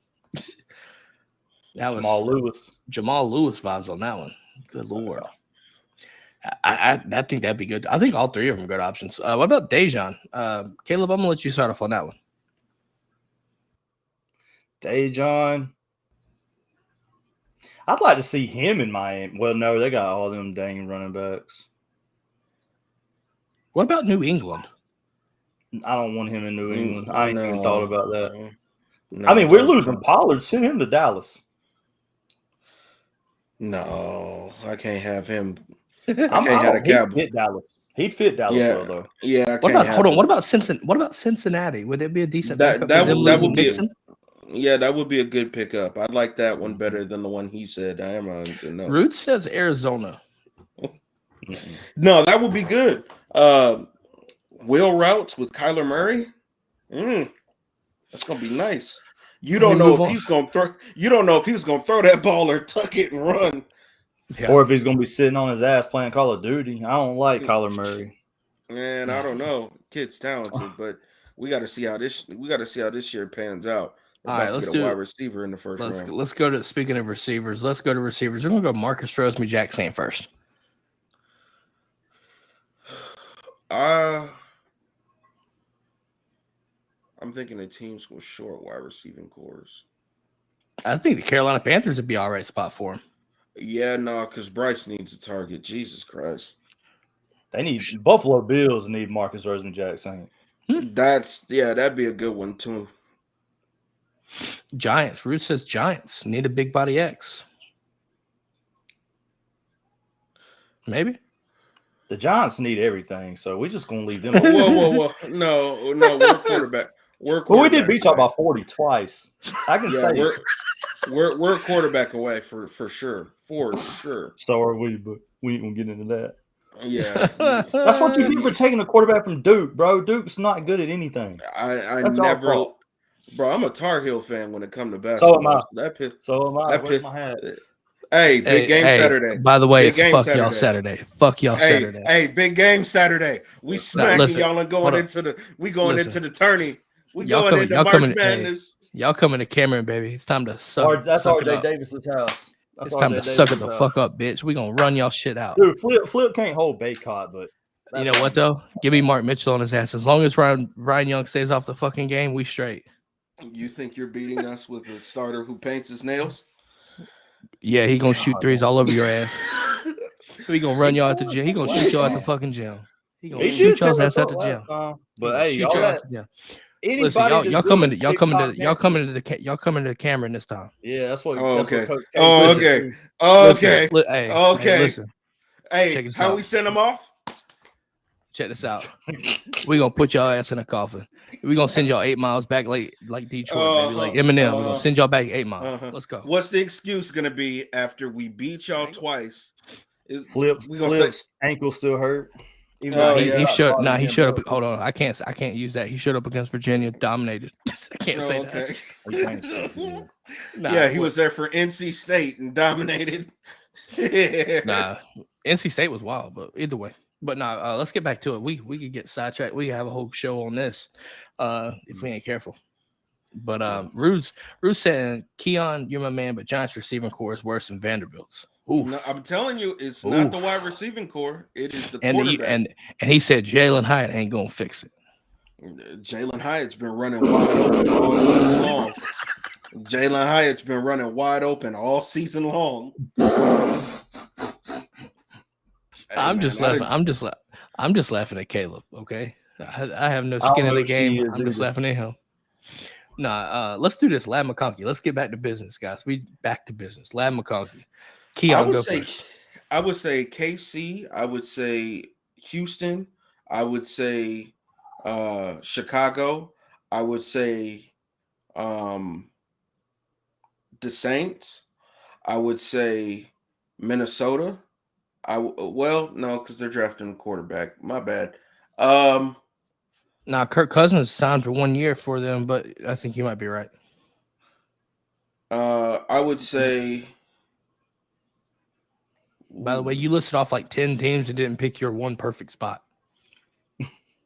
Speaker 1: That was Jamal Lewis vibes on that one. Good Lord. I think that'd be good. I think all three of them are good options. What about Dejan? Caleb, I'm gonna let you start off on that one.
Speaker 3: Dejan. I'd like to see him in Miami. Well, no, they got all them dang running backs.
Speaker 1: What about New England?
Speaker 3: I don't want him in New England. I ain't even thought about that.
Speaker 2: No,
Speaker 3: I mean, we're losing Pollard. Send him to Dallas.
Speaker 2: No, I can't have him.
Speaker 3: I can't have a Cowboy. He'd fit Dallas well, though.
Speaker 2: Yeah.
Speaker 1: What about Cincinnati? What about Cincinnati? Would it be a decent pickup?
Speaker 2: That would be that would be a good pickup. I'd like that one better than the one he said. I am on. No.
Speaker 1: Root says Arizona.
Speaker 2: No, that would be good. Will Routes with Kyler Murray. That's gonna be nice. You don't know if he's gonna throw. You don't know if he's gonna throw that ball or tuck it and run,
Speaker 3: or if he's gonna be sitting on his ass playing Call of Duty. I don't like Kyler Murray.
Speaker 2: Man, I don't know. Kid's talented, but we got to see how this. We got to see how this year pans out. We're
Speaker 1: All right,
Speaker 2: let's get a wide receiver in the first round.
Speaker 1: Let's go to. Speaking of receivers, let's go to receivers. We're gonna go Marcus Rosemary Jackson first.
Speaker 2: I'm thinking the teams go short wide receiving cores.
Speaker 1: I think the Carolina Panthers would be all right spot for him.
Speaker 2: Yeah, no, because Bryce needs a target. Jesus Christ.
Speaker 3: They need Buffalo Bills need Marcus Rosemary Jackson.
Speaker 2: That'd be a good one too.
Speaker 1: Giants. Ruth says Giants need a big body X. Maybe.
Speaker 3: The Giants need everything, so we're just gonna leave them.
Speaker 2: Whoa. No, we're quarterback.
Speaker 3: Well, we did beat y'all by 40 twice. I can say
Speaker 2: we're a quarterback away for sure. For sure.
Speaker 3: So are we, but we ain't gonna get into that.
Speaker 2: Yeah.
Speaker 3: That's what you do for taking a quarterback from Duke, bro. Duke's not good at anything.
Speaker 2: I never, bro, I'm a Tar Heel fan when it comes to basketball.
Speaker 3: So am I. Where's my hat?
Speaker 2: Hey, big game Saturday.
Speaker 1: By the way, it's fuck y'all Saturday. Fuck y'all Saturday.
Speaker 2: Hey, big game Saturday. We smacking y'all and going into the tourney. We going into March Madness.
Speaker 1: Y'all coming to Cameron, baby. It's time to suck.
Speaker 3: That's RJ Davis's house.
Speaker 1: It's time to suck it the fuck up, bitch. We gonna run y'all shit out.
Speaker 3: Dude, Flip can't hold Baycott, but
Speaker 1: you know what though? Give me Mark Mitchell on his ass. As long as Ryan Young stays off the fucking game, we straight.
Speaker 2: You think you're beating us with a starter who paints his nails?
Speaker 1: Yeah, he gonna shoot threes all over your ass. We gonna run y'all at the gym. He gonna shoot y'all at the fucking gym. He gonna shoot y'all's ass at the gym.
Speaker 3: But hey,
Speaker 1: y'all coming to the Cameron this time.
Speaker 3: Yeah, that's what.
Speaker 2: Okay.
Speaker 1: Listen.
Speaker 2: Hey, how we send them off?
Speaker 1: Check this out. We gonna put y'all ass in a coffin. We gonna send y'all 8 miles back like Detroit, baby, like Eminem. We gonna send y'all back 8 miles. Let's go.
Speaker 2: What's the excuse gonna be after we beat y'all twice?
Speaker 3: Flip's ankle still hurt.
Speaker 1: He showed up. Hold on, I can't use that. He showed up against Virginia, dominated. I can't say that.
Speaker 2: He was there for NC State and dominated.
Speaker 1: NC State was wild, but either way. But let's get back to it. We could get sidetracked. We have a whole show on this if we ain't careful. But Rude's saying, Keon, you're my man, but Giants receiving core is worse than Vanderbilt's.
Speaker 2: No, I'm telling you, it's not the wide receiving core. It is the quarterback.
Speaker 1: And he said Jalen Hyatt ain't gonna fix it.
Speaker 2: Jalen Hyatt's been running wide open all season long. Jalen Hyatt's been running wide open all season long.
Speaker 1: I'm just laughing at Caleb. Okay, I have no skin in the game. I'm just laughing at him. Let's do this. Lad McConkey. Let's get back to business, guys. We back to business. Lad McConkey. Keon, go first.
Speaker 2: I would say KC. I would say Houston. I would say Chicago. I would say the Saints. I would say Minnesota. No, because they're drafting a quarterback. My bad.
Speaker 1: Now, Kirk Cousins signed for 1 year for them, but I think you might be right.
Speaker 2: I would say.
Speaker 1: By the way, you listed off like 10 teams and didn't pick your one perfect spot.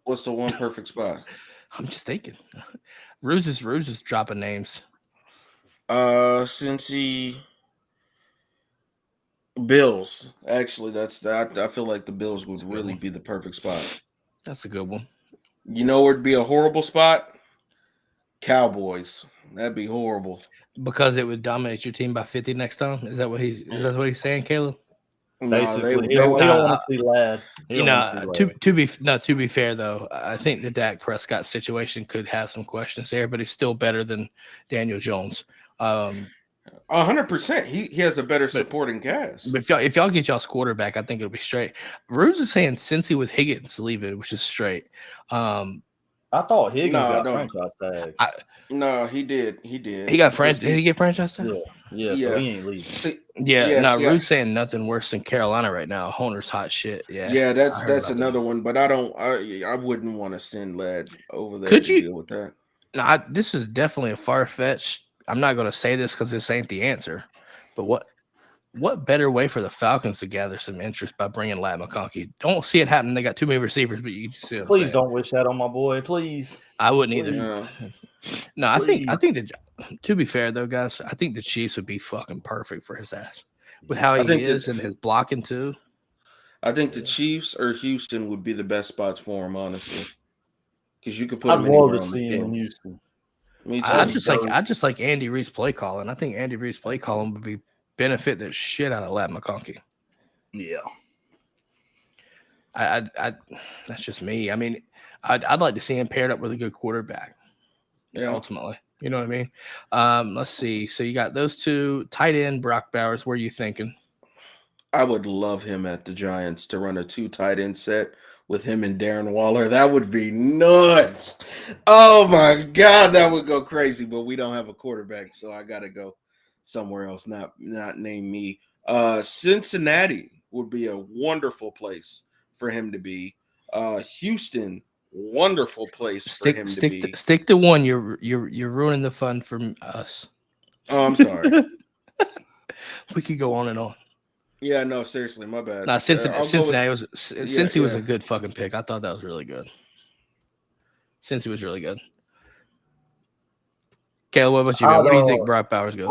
Speaker 2: What's the one perfect spot?
Speaker 1: I'm just thinking. Ruse is dropping names.
Speaker 2: Cincy, Bills. Actually, that's that. I feel like the Bills would really be the perfect spot.
Speaker 1: That's a good one.
Speaker 2: You know where'd be a horrible spot? Cowboys. That'd be horrible.
Speaker 1: Because it would dominate your team by 50 next time. Is that what he's saying, Caleb?
Speaker 3: Basically, he don't want to see Lad.
Speaker 1: To be fair though, I think the Dak Prescott situation could have some questions there, but he's still better than Daniel Jones.
Speaker 2: 100%. He has a better supporting cast.
Speaker 1: But if y'all get y'all's quarterback, I think it'll be straight. Ruse is saying Cincy with Higgins leaving, which is straight.
Speaker 3: I thought Higgins got franchise tag.
Speaker 2: No, he did. He did.
Speaker 1: He got franchise. Did he get franchise tag?
Speaker 3: Yeah. So he ain't leaving.
Speaker 1: Rude's saying nothing worse than Carolina right now. Honer's hot shit. Yeah,
Speaker 2: that's another one. But I wouldn't want to send Lad over there
Speaker 1: Could
Speaker 2: to
Speaker 1: you
Speaker 2: deal with that.
Speaker 1: No, this is definitely a far fetched. I'm not going to say this because this ain't the answer. But what better way for the Falcons to gather some interest by bringing Lad McConkey? Don't see it happen. They got too many receivers, but you see.
Speaker 3: Please don't wish that on my boy. Please.
Speaker 1: I wouldn't either. No, I think that. To be fair though, guys, I think the Chiefs would be fucking perfect for his ass with how he is and his blocking too.
Speaker 2: I think the Chiefs or Houston would be the best spots for him, honestly, because you could put.
Speaker 3: I'd love to see him in Houston.
Speaker 2: Me too.
Speaker 1: I just like Andy Reid's play calling. I think Andy Reid's play calling would be benefit the shit out of Lad McConkey.
Speaker 3: Yeah.
Speaker 1: I that's just me. I mean, I'd like to see him paired up with a good quarterback.
Speaker 2: Yeah.
Speaker 1: Ultimately. You know what I mean? Let's see. So you got those two. Tight end, Brock Bowers. Where are you thinking?
Speaker 2: I would love him at the Giants to run a 2 tight end set with him and Darren Waller. That would be nuts. Oh my God, that would go crazy. But we don't have a quarterback, so I gotta go somewhere else. Not name me. Cincinnati would be a wonderful place for him to be. Houston, wonderful place for him to be.
Speaker 1: Stick to one. You're ruining the fun for us.
Speaker 2: Oh, I'm sorry.
Speaker 1: We could go on and on.
Speaker 2: Yeah, no, seriously, my bad.
Speaker 1: Nah, Cincinnati was Cincy was a good fucking pick. I thought that was really good. Cincy was really good. Caleb, what about you? What do you think Brock Bowers goes?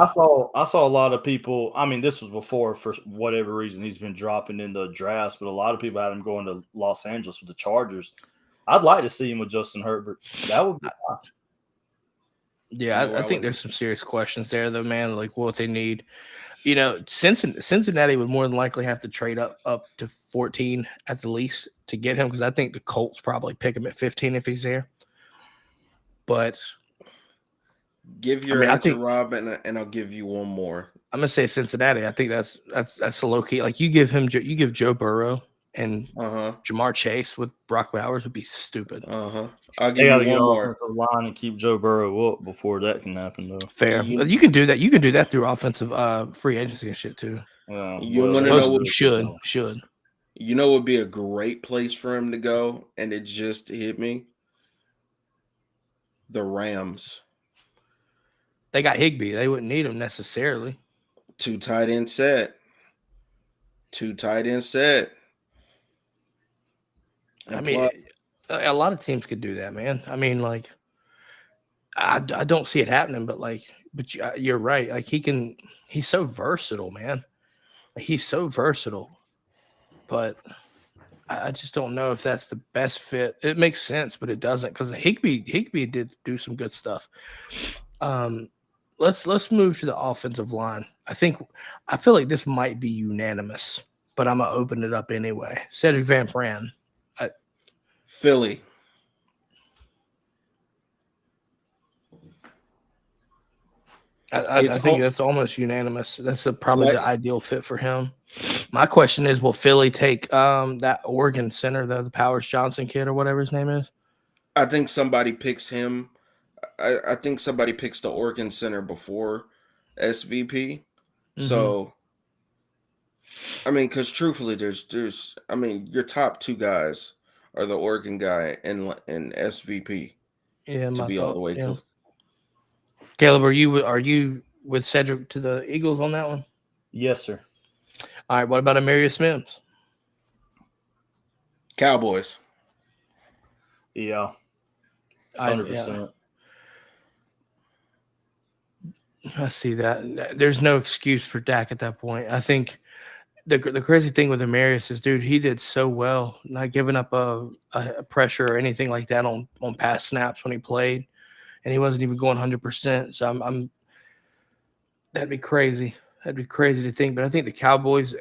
Speaker 3: I saw a lot of people. I mean, this was before, for whatever reason, he's been dropping in the drafts, but a lot of people had him going to Los Angeles with the Chargers. I'd like to see him with Justin Herbert. That would be awesome.
Speaker 1: Yeah, I think there's some serious questions there, though, man. Like what they need. You know, Cincinnati would more than likely have to trade up to 14 at the least to get him because I think the Colts probably pick him at 15 if he's there. But
Speaker 2: give your answer, Rob, and I'll give you one more.
Speaker 1: I'm gonna say Cincinnati. I think that's a low key. Like you give Joe Burrow and Jamar Chase with Brock Bowers would be stupid.
Speaker 2: I'll give you one more.
Speaker 3: Offensive line and keep Joe Burrow up before that can happen, though.
Speaker 1: Fair. You can do that. You can do that through offensive free agency and shit too.
Speaker 2: You want to know what
Speaker 1: should.
Speaker 2: You know, would be a great place for him to go, and it just hit me. The Rams.
Speaker 1: They got Higbee. They wouldn't need him necessarily.
Speaker 2: 2 tight end set.
Speaker 1: I mean, a lot of teams could do that, man. I mean, like, I don't see it happening, but you're right. Like, he's so versatile, man. He's so versatile, but I just don't know if that's the best fit. It makes sense, but it doesn't because Higbee did do some good stuff. Let's move to the offensive line. I feel like this might be unanimous, but I'm gonna open it up anyway. Cedric Van Pran.
Speaker 2: Philly.
Speaker 1: I think that's almost unanimous. That's probably the ideal fit for him. My question is, will Philly take that Oregon center, the Powers Johnson kid or whatever his name is?
Speaker 2: I think somebody picks him. I think somebody picks the Oregon center before SVP. Mm-hmm. So, I mean, because truthfully, there's your top 2 guys or the Oregon guy in SVP
Speaker 1: Yeah,
Speaker 2: to
Speaker 1: my
Speaker 2: be all the
Speaker 1: fault.
Speaker 2: way
Speaker 1: Yeah.
Speaker 2: clear.
Speaker 1: Caleb, are you with Cedric to the Eagles on that one?
Speaker 3: Yes, sir.
Speaker 1: All right. What about Amarius Mims?
Speaker 2: Cowboys.
Speaker 3: Yeah, 100%.
Speaker 1: I see that. There's no excuse for Dak at that point. I think the crazy thing with Amarius is, dude, he did so well, not giving up a pressure or anything like that on pass snaps when he played, and he wasn't even going 100%. So I'm that'd be crazy. That'd be crazy to think. But I think the Cowboys.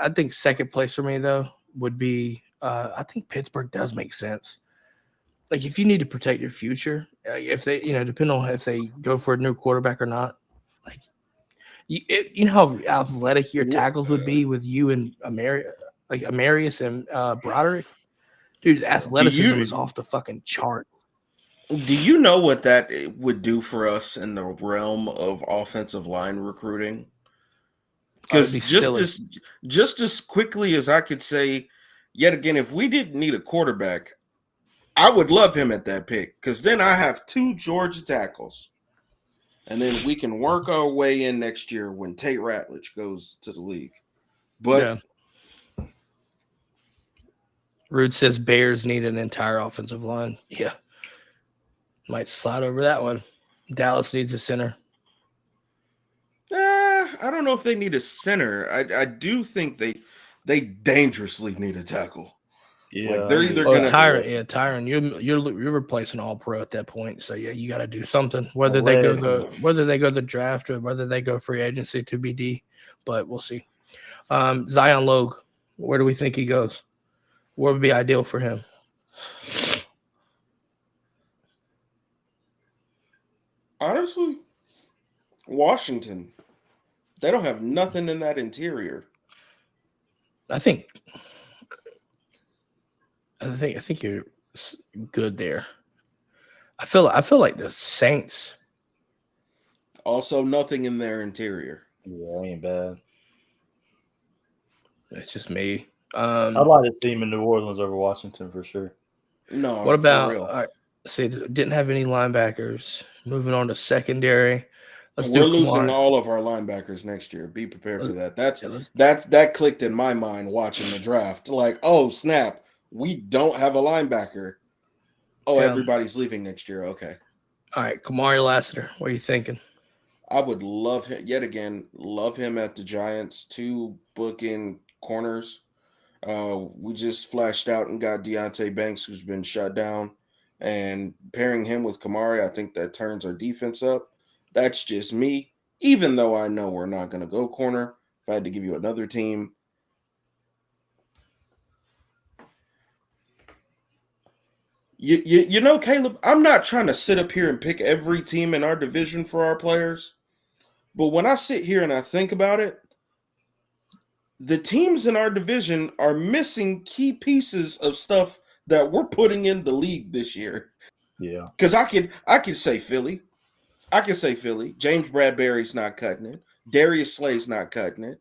Speaker 1: I think second place for me though would be. I think Pittsburgh does make sense. Like if you need to protect your future, if they, depending on if they go for a new quarterback or not, like you know how athletic your tackles would be with you and Amarius and Broderick, dude. The athleticism is off the fucking chart.
Speaker 2: Do you know what that would do for us in the realm of offensive line recruiting? Because just as quickly as I could say, yet again, if we didn't need a quarterback, I would love him at that pick, because then I have 2 Georgia tackles. And then we can work our way in next year when Tate Ratledge goes to the league. But
Speaker 1: Rude says Bears need an entire offensive line. Yeah. Might slide over that one. Dallas needs a center.
Speaker 2: I don't know if they need a center. I do think they dangerously need a tackle.
Speaker 3: Yeah,
Speaker 2: like they're either gonna
Speaker 1: Tyron, you're replacing all pro at that point. So yeah, you got to do something. Whether they go the draft or whether they go free agency to BD, but we'll see. Zion Logue, where do we think he goes? What would be ideal for him?
Speaker 2: Honestly, Washington. They don't have nothing in that interior.
Speaker 1: I think you're good there. I feel like the Saints.
Speaker 2: Also, nothing in their interior.
Speaker 3: Yeah, ain't bad.
Speaker 1: It's just me.
Speaker 3: I'd like to see him in New Orleans over Washington for sure.
Speaker 2: No.
Speaker 1: What about?
Speaker 2: For real.
Speaker 1: All right, see, didn't have any linebackers. Moving on to secondary.
Speaker 2: We're losing all of our linebackers next year. Be prepared for that. That clicked in my mind watching the draft. Like, oh snap, we don't have a linebacker. Oh, everybody's leaving next year. Okay.
Speaker 1: All right, Kamari Lassiter. What are you thinking?
Speaker 2: I would love him yet again. Love him at the Giants. 2 booking corners. We just flashed out and got Deonte Banks, who's been shut down, and pairing him with Kamari, I think that turns our defense up. That's just me. Even though I know we're not going to go corner, if I had to give you another team, you know, Caleb, I'm not trying to sit up here and pick every team in our division for our players, but when I sit here and I think about it, the teams in our division are missing key pieces of stuff that we're putting in the league this year.
Speaker 3: Yeah,
Speaker 2: because I could say Philly. I can say Philly. James Bradbury's not cutting it. Darius Slay's not cutting it.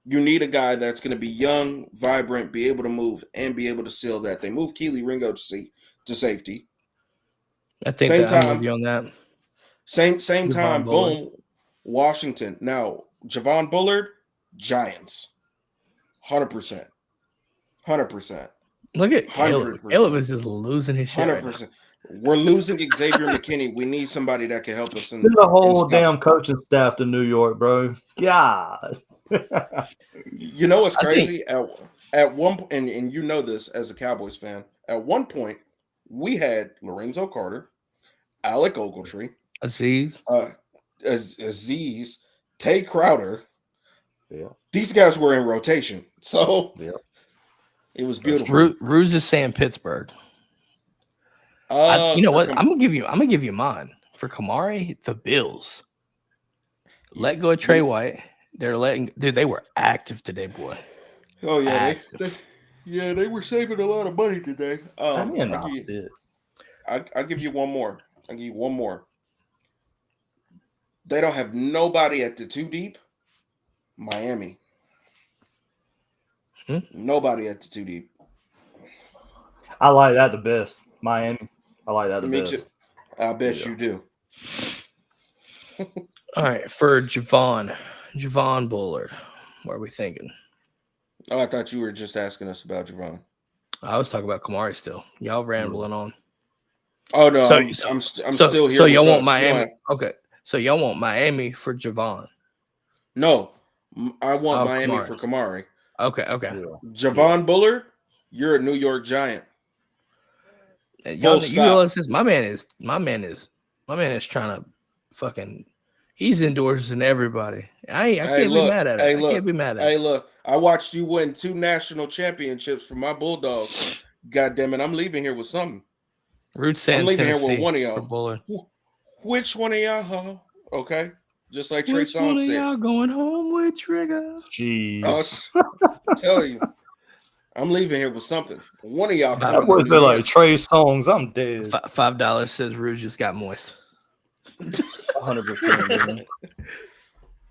Speaker 2: You need a guy that's going to be young, vibrant, be able to move, and be able to seal that. They moved Keely Ringo to safety.
Speaker 1: I think I'm with you on that.
Speaker 2: Same time, boom, Washington. Now, Javon Bullard, Giants. 100%. 100%.
Speaker 1: Look at Caleb. Caleb is just losing his shit
Speaker 2: 100%. Right, we're losing Xavier McKinney. We need somebody that can help us.
Speaker 3: Send the whole damn coaching staff to New York, bro. God.
Speaker 2: You know what's crazy? At one point, and you know this as a Cowboys fan, at one point, we had Lorenzo Carter, Alec Ogletree,
Speaker 1: Aziz,
Speaker 2: Tate Crowder.
Speaker 3: Yeah.
Speaker 2: These guys were in rotation. So it was beautiful.
Speaker 1: Ruse is saying Pittsburgh. You know what? I'm gonna give you mine for Kamari. The Bills let go of Trey White. They were active today, boy.
Speaker 2: Oh yeah, they were saving a lot of money today. I'll give you one more. They don't have nobody at the 2 deep. Miami. Nobody at the 2 deep.
Speaker 3: I like that the best. Miami. I like that the
Speaker 2: Me
Speaker 3: best.
Speaker 2: too. I bet you do.
Speaker 1: All right, for Javon Bullard, what are we thinking?
Speaker 2: Oh, I thought you were just asking us about Javon.
Speaker 1: I was talking about Kamari still. Y'all rambling on.
Speaker 2: Oh no,
Speaker 1: So-
Speaker 2: I'm
Speaker 1: so-
Speaker 2: still here.
Speaker 1: So y'all
Speaker 2: with
Speaker 1: want
Speaker 2: us.
Speaker 1: Miami? Okay. So y'all want Miami for Javon?
Speaker 2: No, I want
Speaker 1: Oh,
Speaker 2: Miami
Speaker 1: Kamari.
Speaker 2: for Kamari.
Speaker 1: Okay.
Speaker 3: Yeah.
Speaker 2: Javon Bullard, you're a New York Giant.
Speaker 1: Y'all,
Speaker 2: Full
Speaker 1: you realize
Speaker 2: stop.
Speaker 1: this? My man is trying to fucking. He's endorsing everybody. I can't be mad at it. I can't be mad at
Speaker 2: Hey,
Speaker 1: it.
Speaker 2: look. I watched you win 2 national championships for my Bulldogs. God damn it, I'm leaving here with something.
Speaker 1: Root
Speaker 2: I'm
Speaker 1: San
Speaker 2: leaving here
Speaker 1: Tennessee
Speaker 2: with one of
Speaker 1: for
Speaker 2: y'all.
Speaker 1: Bullard.
Speaker 2: Which one of y'all? Huh? Okay, just like Trey
Speaker 1: Which one
Speaker 2: Songz
Speaker 1: of
Speaker 2: said.
Speaker 1: y'all going home with Trigger?
Speaker 3: Jeez.
Speaker 2: I'm telling you, I'm leaving here with something. One of y'all
Speaker 1: That
Speaker 2: coming
Speaker 3: That boy
Speaker 2: to New
Speaker 3: feel
Speaker 2: York.
Speaker 3: like Trey Songs. I'm dead.
Speaker 1: $5 says Rouge just got moist.
Speaker 3: 100%.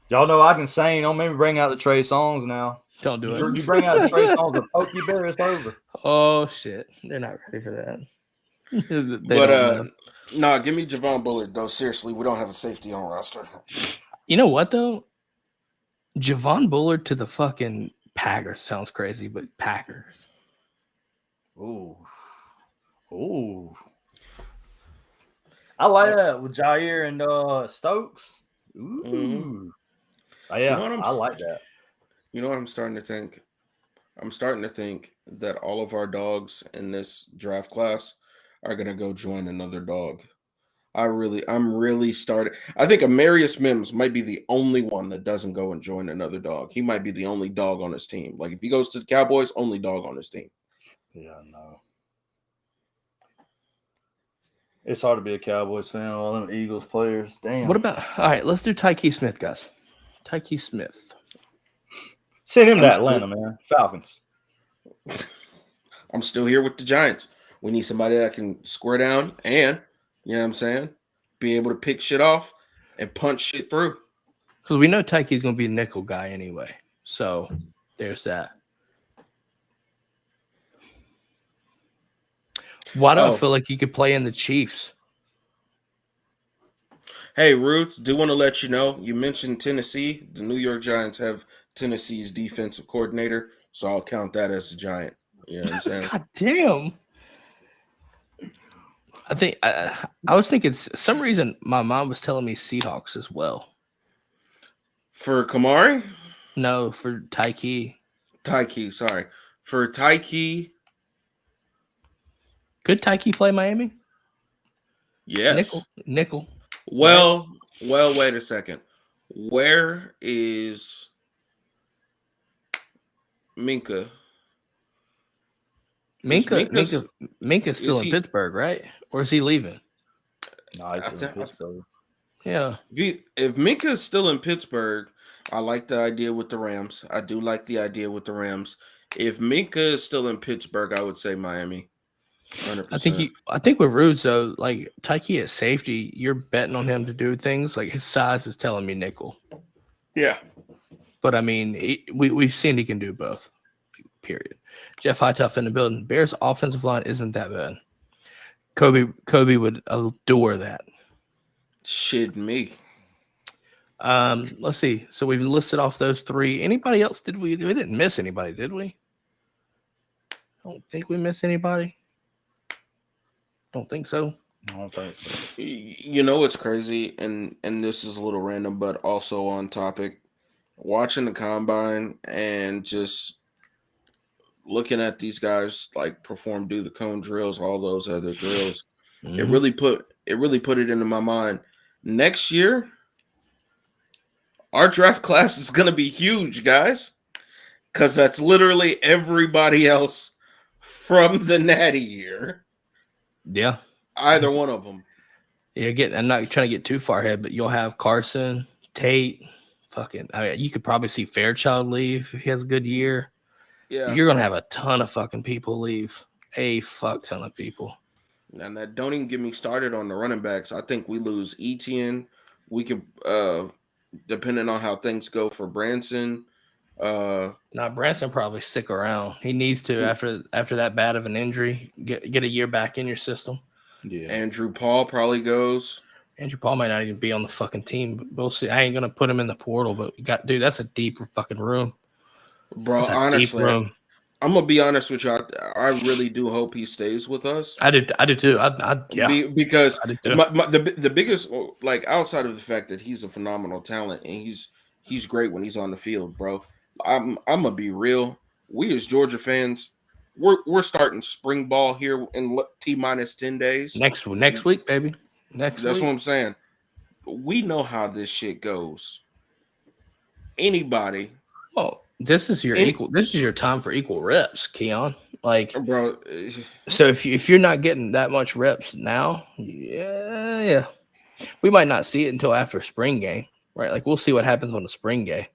Speaker 3: Y'all know I can sing. Don't make me bring out the Trey Songs now.
Speaker 1: Don't do
Speaker 3: You
Speaker 1: it.
Speaker 3: bring out the Trey Songs, the Pokey Bear, it's over.
Speaker 1: Oh shit, they're not ready for that. They
Speaker 2: But
Speaker 1: don't know.
Speaker 2: nah, give me Javon Bullard though. Seriously, we don't have a safety on roster.
Speaker 1: You know what though? Javon Bullard to the fucking Packers sounds crazy, but Packers.
Speaker 3: Ooh. Ooh. I like that with Jair and Stokes. Ooh.
Speaker 2: Mhm.
Speaker 3: Oh, yeah,
Speaker 2: You know what
Speaker 3: I like that.
Speaker 2: You know what I'm starting to think? I'm starting to think that all of our dogs in this draft class are gonna go join another dog. I'm really starting. I think Amarius Mims might be the only one that doesn't go and join another dog. He might be the only dog on his team. Like if he goes to the Cowboys, only dog on his team.
Speaker 3: Yeah, no. It's hard to be a Cowboys fan. All them Eagles players. Damn.
Speaker 1: What about all right? Let's do Tyke Smith, guys. Tyke Smith.
Speaker 3: Send him to
Speaker 2: I'm
Speaker 3: Atlanta, man. Falcons.
Speaker 2: I'm still here with the Giants. We need somebody that can square down and, you know what I'm saying, be able to pick shit off and punch shit through.
Speaker 1: Because we know Tyke's going to be a nickel guy anyway. So there's that. Why do I feel like he could play in the Chiefs?
Speaker 2: Hey, Ruth, do want to let you know, you mentioned Tennessee. The New York Giants have Tennessee's defensive coordinator, so I'll count that as a Giant. You know what I'm saying?
Speaker 1: God damn. I think I was thinking some reason my mom was telling me Seahawks as well.
Speaker 2: For Kamari?
Speaker 1: No, for Tyke.
Speaker 2: Tyke, sorry. For Tyke,
Speaker 1: Could Tyke play Miami?
Speaker 2: yes.
Speaker 1: Nickel.
Speaker 2: Well, wait a second. Where is Minka?
Speaker 1: Minka's still in Pittsburgh, right? Or is he leaving?
Speaker 3: No, he's in Pittsburgh.
Speaker 1: Yeah.
Speaker 2: If Minka is still in Pittsburgh, I like the idea with the Rams. I do like the idea with the Rams. If Minka is still in Pittsburgh, I would say Miami. 100%.
Speaker 1: I think with Rudes though, like Tyke at safety, you're betting on him to do things. Like his size is telling me nickel.
Speaker 2: Yeah.
Speaker 1: But I mean, we've seen he can do both. Period. Jeff Hightough in the building. Bears offensive line isn't that bad. Kobe would adore that.
Speaker 2: Shit me.
Speaker 1: Let's see. So we've listed off those three. Anybody else? We didn't miss anybody, did we? I don't think we missed anybody. Don't think so.
Speaker 3: I don't think so.
Speaker 2: You know what's crazy, and this is a little random, but also on topic. Watching the combine and just looking at these guys like do the cone drills, all those other drills.
Speaker 1: Mm-hmm.
Speaker 2: It really put it into my mind. Next year, our draft class is going to be huge, guys, because that's literally everybody else from the Natty year.
Speaker 1: Yeah,
Speaker 2: either one of them.
Speaker 1: Yeah, I'm not trying to get too far ahead, but you'll have Carson, Tate, you could probably see Fairchild leave if he has a good year.
Speaker 2: Yeah,
Speaker 1: you're gonna have a ton of fucking people leave. A fuck ton of people.
Speaker 2: And that don't even get me started on the running backs. I think we lose Etienne. We could, depending on how things go for Branson,
Speaker 1: Now Branson probably stick around. He needs to after that bad of an injury, get a year back in your system.
Speaker 3: Yeah.
Speaker 2: Andrew Paul probably goes.
Speaker 1: Andrew Paul might not even be on the fucking team, but we'll see. I ain't gonna put him in the portal, but dude, that's a deep fucking room.
Speaker 2: Bro,
Speaker 1: That's a
Speaker 2: honestly,
Speaker 1: deep room.
Speaker 2: I'm gonna be honest with you. I really do hope he stays with us.
Speaker 1: I do too. Yeah,
Speaker 2: Because
Speaker 1: I do too.
Speaker 2: the biggest, like, outside of the fact that he's a phenomenal talent and he's great when he's on the field, bro. I'm gonna be real. We as Georgia fans, we're starting spring ball here in T-minus 10 days.
Speaker 1: Next week, baby. That's
Speaker 2: what I'm saying. We know how this shit goes. Anybody.
Speaker 1: Oh, this is your equal. This is your time for equal reps, Keon. Like,
Speaker 2: bro.
Speaker 1: So if you're not getting that much reps now, yeah, we might not see it until after spring game, right? Like, we'll see what happens on the spring game,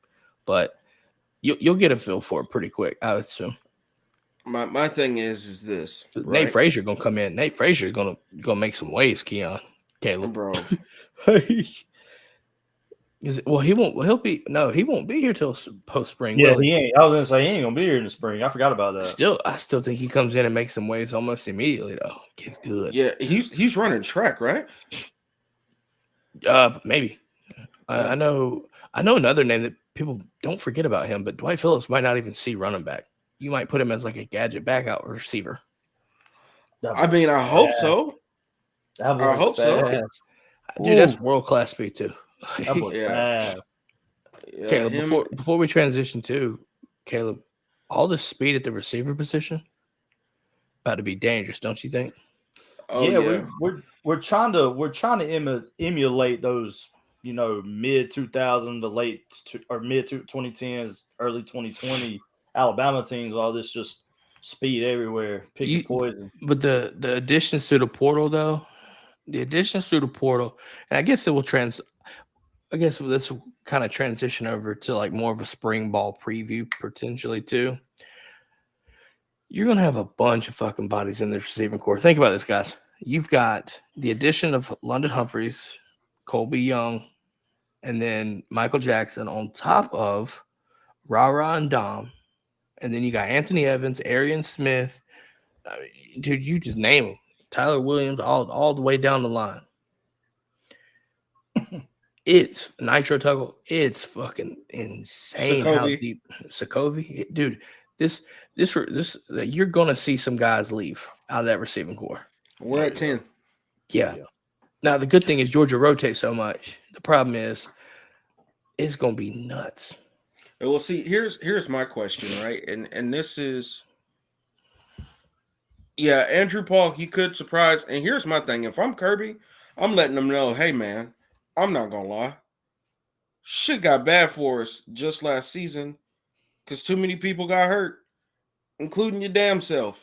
Speaker 1: but you'll get a feel for it pretty quick, I would assume.
Speaker 2: My thing is this.
Speaker 1: Nate
Speaker 2: right?
Speaker 1: Frazier gonna come in. Nate Frazier gonna make some waves, Keon. Caleb,
Speaker 2: bro.
Speaker 1: Well, he won't be here till post spring.
Speaker 3: Yeah, he ain't. I was gonna say he ain't gonna be here in the spring. I forgot about that.
Speaker 1: I still think he comes in and makes some waves almost immediately though. Gets good.
Speaker 2: Yeah, he's running track, right?
Speaker 1: Maybe. I know another name that people don't forget about him, but Dwight Phillips might not even see running back. You might put him as like a gadget back out receiver.
Speaker 2: I mean, I hope so.
Speaker 3: I hope
Speaker 1: so. Dude, that's world class speed too.
Speaker 2: Yeah.
Speaker 1: Caleb, before we transition to Caleb, all the speed at the receiver position about to be dangerous, don't you think?
Speaker 2: Oh, yeah.
Speaker 3: We're trying to emulate those, mid 2000 to late or mid 2010s, early 2020 Alabama teams. All this just speed everywhere, pick your poison.
Speaker 1: But the additions to the portal, though, and I guess it will this will kind of transition over to like more of a spring ball preview potentially too. You're gonna have a bunch of fucking bodies in the receiving core. Think about this, guys. You've got the addition of London Humphreys, Colby Young, and then Michael Jackson on top of Ra and Dom. And then you got Anthony Evans, Arian Smith. Dude, you just name them. Tyler Williams, all the way down the line. It's Nitro Tuggle. It's fucking insane how deep Sokovie. Dude, this you're gonna see some guys leave out of that receiving core.
Speaker 2: We're at 10.
Speaker 1: Yeah. Now the good thing is Georgia rotates so much. The problem is it's gonna be nuts.
Speaker 2: Well, see, here's my question, right? And this is, yeah, Andrew Paul, he could surprise. And here's my thing: if I'm Kirby, I'm letting them know, hey man, I'm not gonna lie, shit got bad for us just last season because too many people got hurt, including your damn self.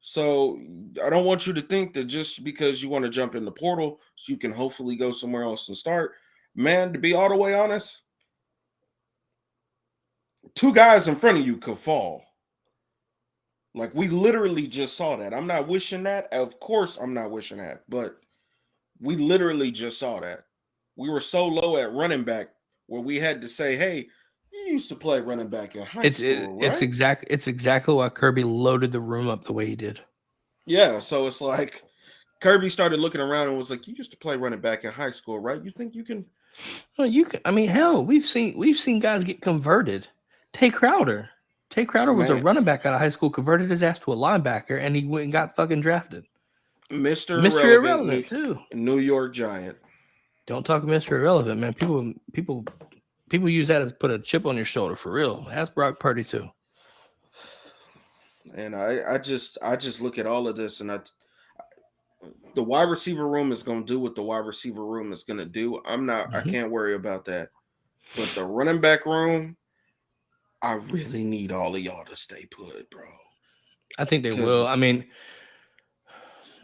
Speaker 2: So I don't want you to think that just because you want to jump in the portal so you can hopefully go somewhere else and start. Man, to be all the way honest, 2 guys in front of you could fall. Like, we literally just saw that. I'm not wishing that. Of course, I'm not wishing that. But we literally just saw that. We were so low at running back where we had to say, hey, you used to play running back in high school, right?
Speaker 1: It's exactly why Kirby loaded the room up the way he did.
Speaker 2: Yeah, so it's like Kirby started looking around and was like, you used to play running back in high school, right? You think you can?
Speaker 1: Well, you can. I mean, hell, we've seen guys get converted. Tate Crowder was a running back out of high school, converted his ass to a linebacker, and he went and got fucking drafted.
Speaker 2: Mr.
Speaker 1: Irrelevant too.
Speaker 2: New York Giant.
Speaker 1: Don't talk Mr. Irrelevant, man. People use that as put a chip on your shoulder for real. Ask Brock Purdy too.
Speaker 2: And I just look at all of this, and the wide receiver room is going to do what the wide receiver room is going to do. I can't worry about that. But the running back room, I really need all of y'all to stay put, bro.
Speaker 1: I think they will. I mean,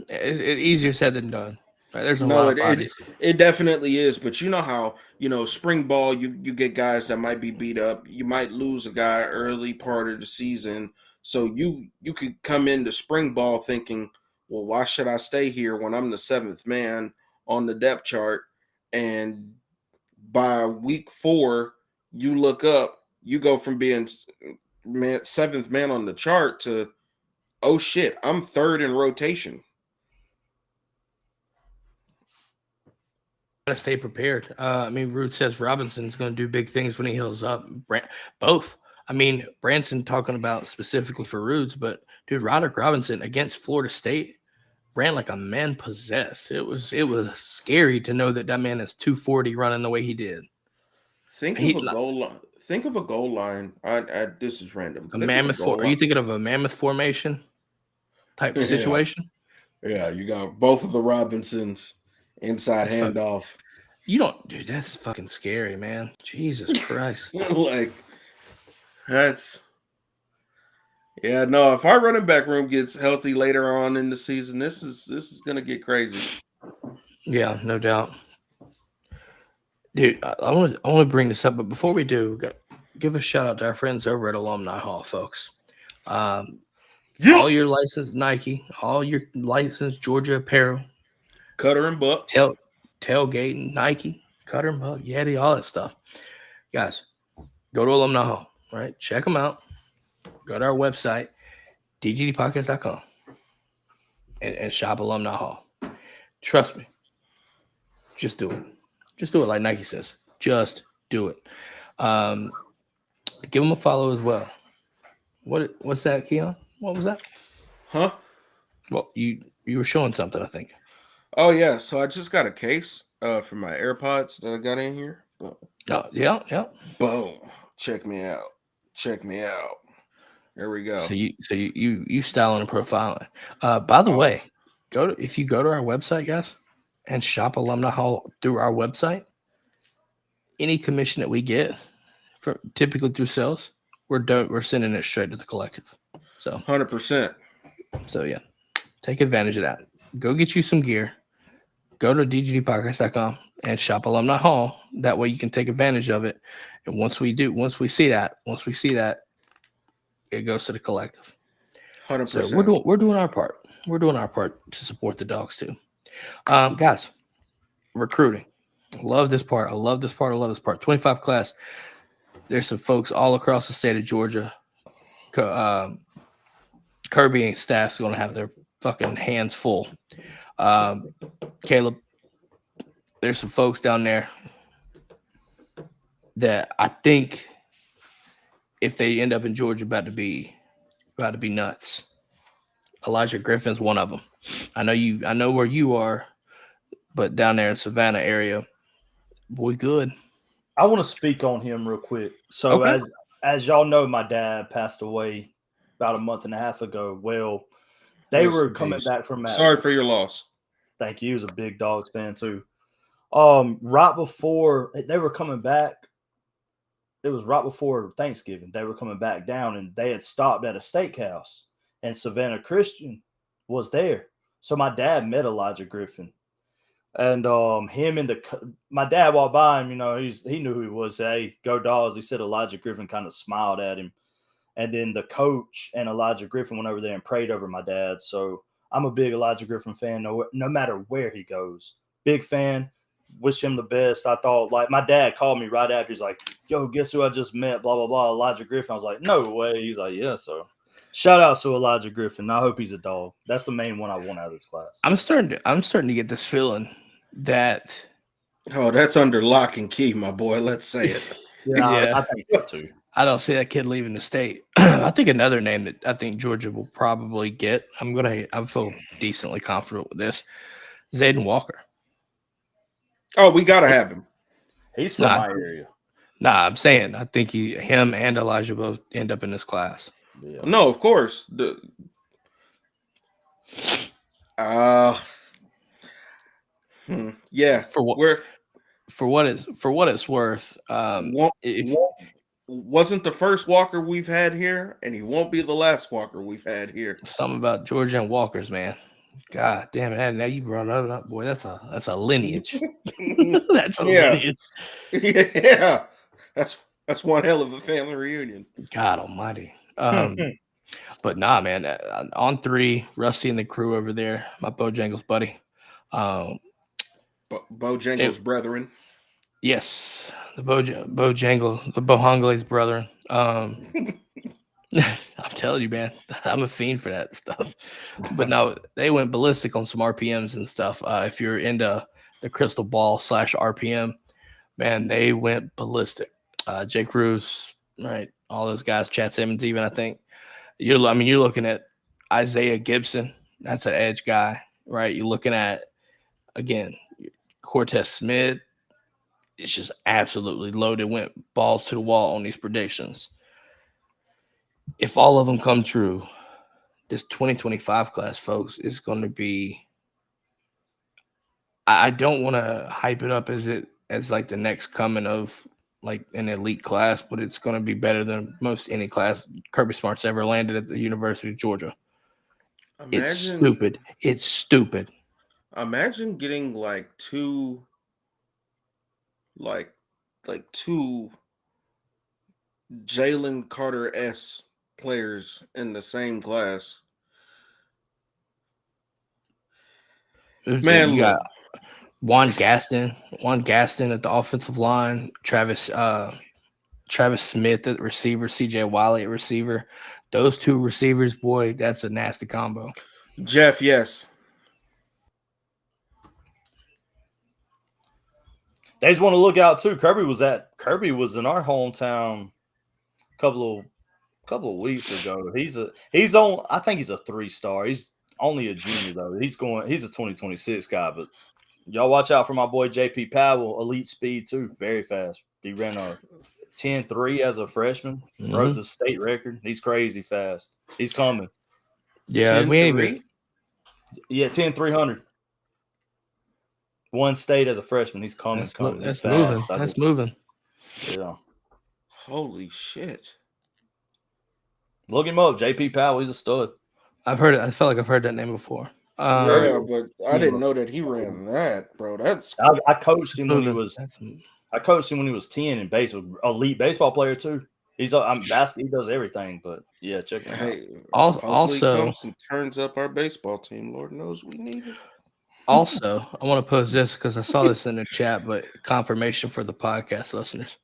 Speaker 1: it's easier said than done. Right? There's a lot of bodies.
Speaker 2: It definitely is. But you know how, spring ball, you get guys that might be beat up. You might lose a guy early part of the season. So you could come into spring ball thinking, well, why should I stay here when I'm the 7th man on the depth chart? And by week 4, you look up you go from being seventh man on the chart to, oh shit, I'm third in rotation.
Speaker 1: Gotta stay prepared. I mean, Root says Robinson's going to do big things when he heals up. Both. I mean, Branson talking about specifically for Roots, but dude, Roderick Robinson against Florida State ran like a man possessed. It was scary to know that man is 240 running the way he did.
Speaker 2: Think of a goal line. Think of a goal line. This is random.
Speaker 1: Are you thinking of a mammoth formation type of situation?
Speaker 2: Yeah, you got both of the Robinsons inside handoff.
Speaker 1: You don't, dude. That's fucking scary, man. Jesus Christ.
Speaker 2: Like that's. Yeah, no. If our running back room gets healthy later on in the season, this is gonna get crazy.
Speaker 1: Yeah, no doubt. Dude, I want to bring this up, but before we do, give a shout out to our friends over at Alumni Hall, folks. All your licensed Nike, all your licensed Georgia apparel,
Speaker 2: Cutter and Buck,
Speaker 1: tailgate, Nike, Cutter and Buck, Yeti, all that stuff. Guys, go to Alumni Hall, right? Check them out. Go to our website, dgdpodcast.com, and shop Alumni Hall. Trust me. Just do it. Just do it like Nike says. Just do it. Give them a follow as well. What's that, Keon? What was that?
Speaker 2: Huh?
Speaker 1: Well, you were showing something, I think.
Speaker 2: Oh yeah. So I just got a case for my AirPods that I got in here. Boom.
Speaker 1: Oh, yeah.
Speaker 2: Boom. Check me out. There we go.
Speaker 1: So you styling and profiling. By the way, if you go to our website, guys, and shop Alumni Hall through our website, any commission that we get typically through sales, we're sending it straight to the collective. So
Speaker 2: 100%.
Speaker 1: So yeah, take advantage of that. Go get you some gear. Go to dgdpodcast.com and shop Alumni Hall. That way you can take advantage of it. And once we see that, it goes to the collective.
Speaker 2: 100%.
Speaker 1: So we're doing our part. We're doing our part to support the dogs too. Guys, recruiting. Love this part. I love this part. 25 class. There's some folks all across the state of Georgia. Kirby and staff's going to have their fucking hands full. Caleb, there's some folks down there that I think if they end up in Georgia, about to be nuts. Elijah Griffin's one of them. I know where you are, but down there in Savannah area, boy, good.
Speaker 3: I want to speak on him real quick. So
Speaker 1: Okay.
Speaker 3: as y'all know, my dad passed away about a month and a half ago. Well, they were coming back from that.
Speaker 2: Sorry for your loss.
Speaker 3: Thank you. He was a big Dogs fan too. Right before they were coming back, it was right before Thanksgiving. They were coming back down, and they had stopped at a steakhouse, and Savannah Christian was there. So my dad met Elijah Griffin, and my dad walked by him. You know, he knew who he was. Hey, go Dogs! He said Elijah Griffin kind of smiled at him, and then the coach and Elijah Griffin went over there and prayed over my dad. So I'm a big Elijah Griffin fan, no matter where he goes. Big fan. Wish him the best. I thought, like, my dad called me right after. He's like, yo, guess who I just met? Blah, blah, blah. Elijah Griffin. I was like, no way. He's like, yeah. So shout out to Elijah Griffin. I hope he's a dog. That's the main one I want out of this class.
Speaker 1: I'm starting to get this feeling that.
Speaker 2: Oh, that's under lock and key, my boy. Let's say it.
Speaker 3: Yeah. I think so too.
Speaker 1: I don't see that kid leaving the state. I think another name that I think Georgia will probably get. I feel decently confident with this. Zayden Walker.
Speaker 2: Oh, we gotta have him.
Speaker 3: He's from my area.
Speaker 1: Nah, I'm saying I think him and Elijah both end up in this class.
Speaker 3: Yeah.
Speaker 2: No, of course. Yeah.
Speaker 1: For what it's worth,
Speaker 2: wasn't the first Walker we've had here, and he won't be the last Walker we've had here.
Speaker 1: Something about Georgia and Walkers, man. God damn it! Now you brought it up, boy. That's a lineage. That's a lineage.
Speaker 2: Yeah, that's one hell of a family reunion.
Speaker 1: God Almighty. But nah, man. On 3, Rusty and the crew over there. My Bojangles buddy.
Speaker 2: Bojangles brethren.
Speaker 1: Yes, the Bojangles, the Bohangles brethren. I'm telling you, man, I'm a fiend for that stuff. But no, they went ballistic on some RPMs and stuff. If you're into the crystal ball / RPM, man, they went ballistic. Jake Roos, right? All those guys, Chad Simmons, even I think. You're looking at Isaiah Gibson. That's an edge guy, right? You're looking at again Cortez Smith. It's just absolutely loaded. Went balls to the wall on these predictions. If all of them come true, this 2025 class, folks, is going to be. I don't want to hype it up as like the next coming of like an elite class, but it's going to be better than most any class Kirby Smart's ever landed at the University of Georgia. It's stupid. It's stupid.
Speaker 2: Imagine getting like two Jalen Carter-esque players in the same class. Man,
Speaker 1: you got Juan Gaston at the offensive line, Travis Smith at receiver, CJ Wiley at receiver. Those two receivers, boy, that's a nasty combo.
Speaker 2: Jeff, yes.
Speaker 3: They just want to look out too. Kirby was in our hometown a couple of weeks ago. I think he's a 3-star. He's only a junior though. He's a 2026 guy, but y'all watch out for my boy JP Powell, elite speed too, very fast. He ran a 10.3 as a freshman, broke the state record. He's crazy fast. He's coming.
Speaker 1: Yeah,
Speaker 2: 10-3?
Speaker 3: Yeah, 10.300. One state as a freshman. He's coming.
Speaker 1: That's moving. That's moving.
Speaker 3: Yeah.
Speaker 2: Holy shit.
Speaker 3: Look him up. JP Powell. He's a stud.
Speaker 1: I've heard it. I felt like I've heard that name before.
Speaker 2: Yeah, but I didn't know that he ran that, bro. That's
Speaker 3: I coached him when he was. I coached him when he was 10 in baseball. Elite baseball player too. He does everything. But yeah, check him out.
Speaker 2: hey,
Speaker 1: Also,
Speaker 2: he comes and turns up our baseball team. Lord knows we need it.
Speaker 1: Also, I want to pose this because I saw this in the chat, but confirmation for the podcast listeners.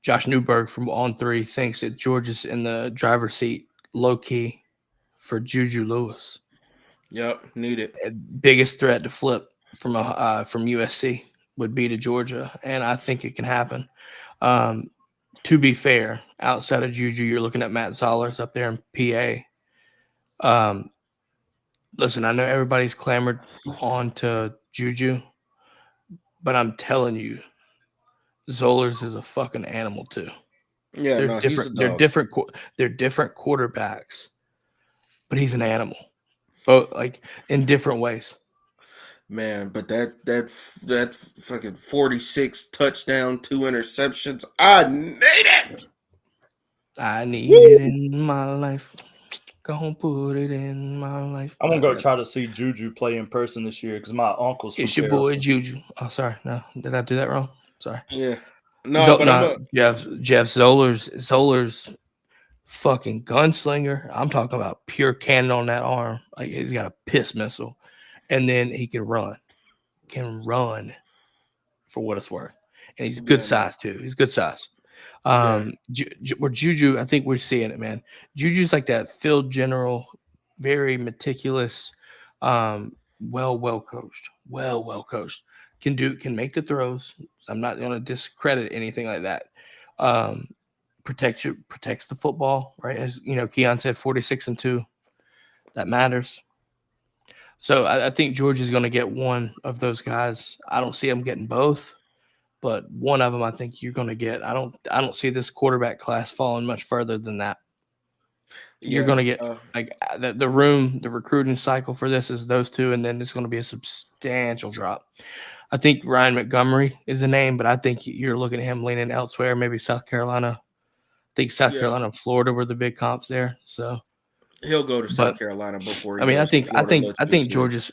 Speaker 1: Josh Newberg from On 3 thinks that Georgia's in the driver's seat low key for Juju Lewis.
Speaker 2: Yep, need it.
Speaker 1: Biggest threat to flip from USC would be to Georgia, and I think it can happen. To be fair, outside of Juju, you're looking at Matt Zollers up there in PA. Listen, I know everybody's clamored on to Juju, but I'm telling you, Zollers is a fucking animal too.
Speaker 2: Yeah,
Speaker 1: they're different. They're different quarterbacks, but he's an animal, both like in different ways.
Speaker 2: Man, but that fucking 46 touchdown, 2 interceptions. I need it.
Speaker 1: I need it in my life. Gonna put it in my life.
Speaker 3: I'm gonna go try to see Juju play in person this year because my uncle's from
Speaker 1: It's your boy Juju. Oh, sorry. No, did I do that wrong? Sorry.
Speaker 2: Yeah. No,
Speaker 1: Jeff Zoller's fucking gunslinger. I'm talking about pure cannon on that arm. Like he's got a piss missile, and then he can run for what it's worth, and he's good size too. He's good size. Where Juju, I think we're seeing it, man. Juju's like that field general, very meticulous, well coached. Can make the throws. I'm not going to discredit anything like that. Protects the football, right? As you know, Keon said, 46-2. That matters. So I think Georgia's going to get one of those guys. I don't see them getting both. But one of them, I think you're going to get. I don't see this quarterback class falling much further than that. You're going to get the recruiting cycle for this is those two, and then it's going to be a substantial drop. I think Ryan Montgomery is the name, but I think you're looking at him leaning elsewhere, maybe South Carolina. I think South Carolina and Florida were the big comps there. So
Speaker 2: he'll go to South Carolina before.
Speaker 1: I think Georgia's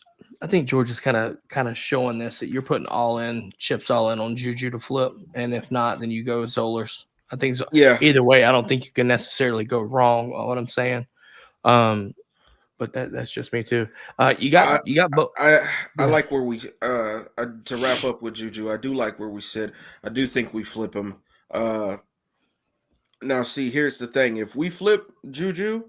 Speaker 1: kind of showing this that you're putting chips all in on Juju to flip, and if not, then you go with Zollers. I think either way, I don't think you can necessarily go wrong on what I'm saying. but that's just me too. You got both.
Speaker 2: I
Speaker 1: Yeah.
Speaker 2: like where we to wrap up with Juju. I do like where we sit. I do think we flip him. Now, see, here's the thing: if we flip Juju,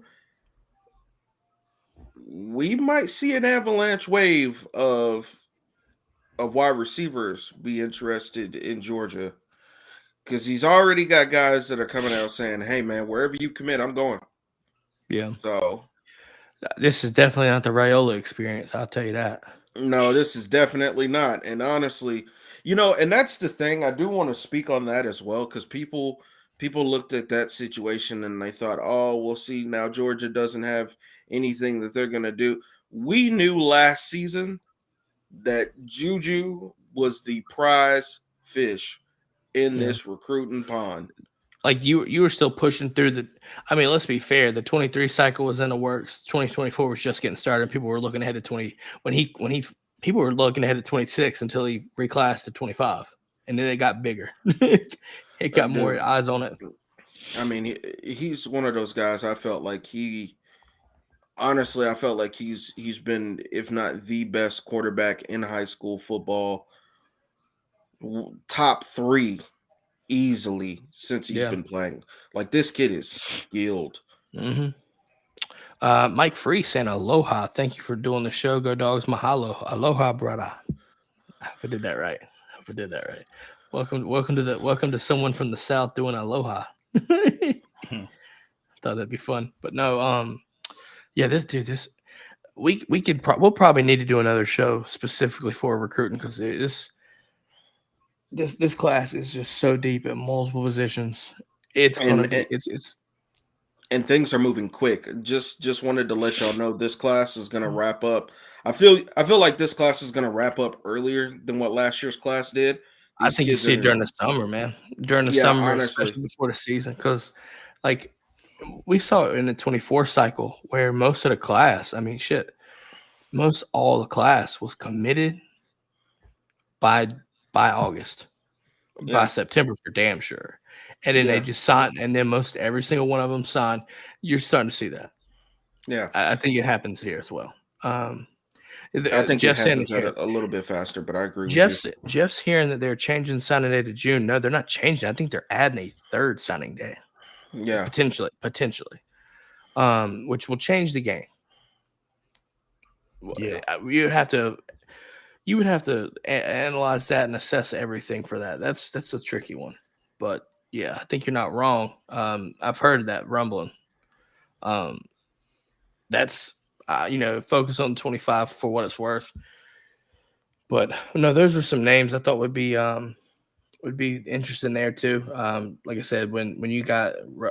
Speaker 2: we might see an avalanche wave of wide receivers be interested in Georgia, because he's already got guys that are coming out saying, "Hey, man, wherever you commit, I'm going."
Speaker 1: Yeah.
Speaker 2: So
Speaker 1: This is definitely not the Raiola experience. I'll tell you that.
Speaker 2: no, this is definitely not. And honestly, and that's the thing. I do want to speak on that as well, because people looked at that situation and they thought, "Oh, we'll see, now Georgia doesn't have anything that they're going to do." We knew last season that Juju was the prize fish in this recruiting pond.
Speaker 1: Like you were still pushing through the. I mean, let's be fair. The 23 cycle was in the works. 2024 was just getting started. People were looking ahead to 20 when he people were looking ahead to 26 until he reclassed to 25, and then it got bigger. It got more eyes on it.
Speaker 2: I mean, he's one of those guys. I felt like honestly, I felt like he's been, if not the best quarterback in high school football, top 3 easily since he's been playing. Like, this kid is skilled.
Speaker 1: Mm-hmm. Mike Free saying aloha. Thank you for doing the show. Go Dogs. Mahalo. Aloha, brother. I hope I did that right. Welcome to someone from the South doing aloha. Thought that'd be fun, but no. Yeah, we'll probably need to do another show specifically for recruiting, because this class is just so deep at multiple positions.
Speaker 2: And things are moving quick. Just wanted to let y'all know this class is going to wrap up. I feel like this class is going to wrap up earlier than what last year's class did.
Speaker 1: I think you see it during the summer, man. During the summer, honestly, especially before the season, because like we saw it in the 24 cycle where most of the class, I mean, most all the class was committed by August, by September for damn sure. And then they just signed, and then most every single one of them signed. You're starting to see that.
Speaker 2: Yeah,
Speaker 1: I think it happens here as well.
Speaker 2: I think Jeff it happens a little bit faster, but I agree with you.
Speaker 1: Jeff's hearing that they're changing signing day to June. No, they're not changing. I think they're adding a third signing day.
Speaker 2: Yeah,
Speaker 1: potentially, which will change the game.
Speaker 3: Yeah,
Speaker 1: you would have to analyze that and assess everything for that. That's a tricky one, but yeah, I think you're not wrong. I've heard that rumbling. That's focus on 25 for what it's worth. But no, those are some names I thought would be interesting there too. Like I said, when you got my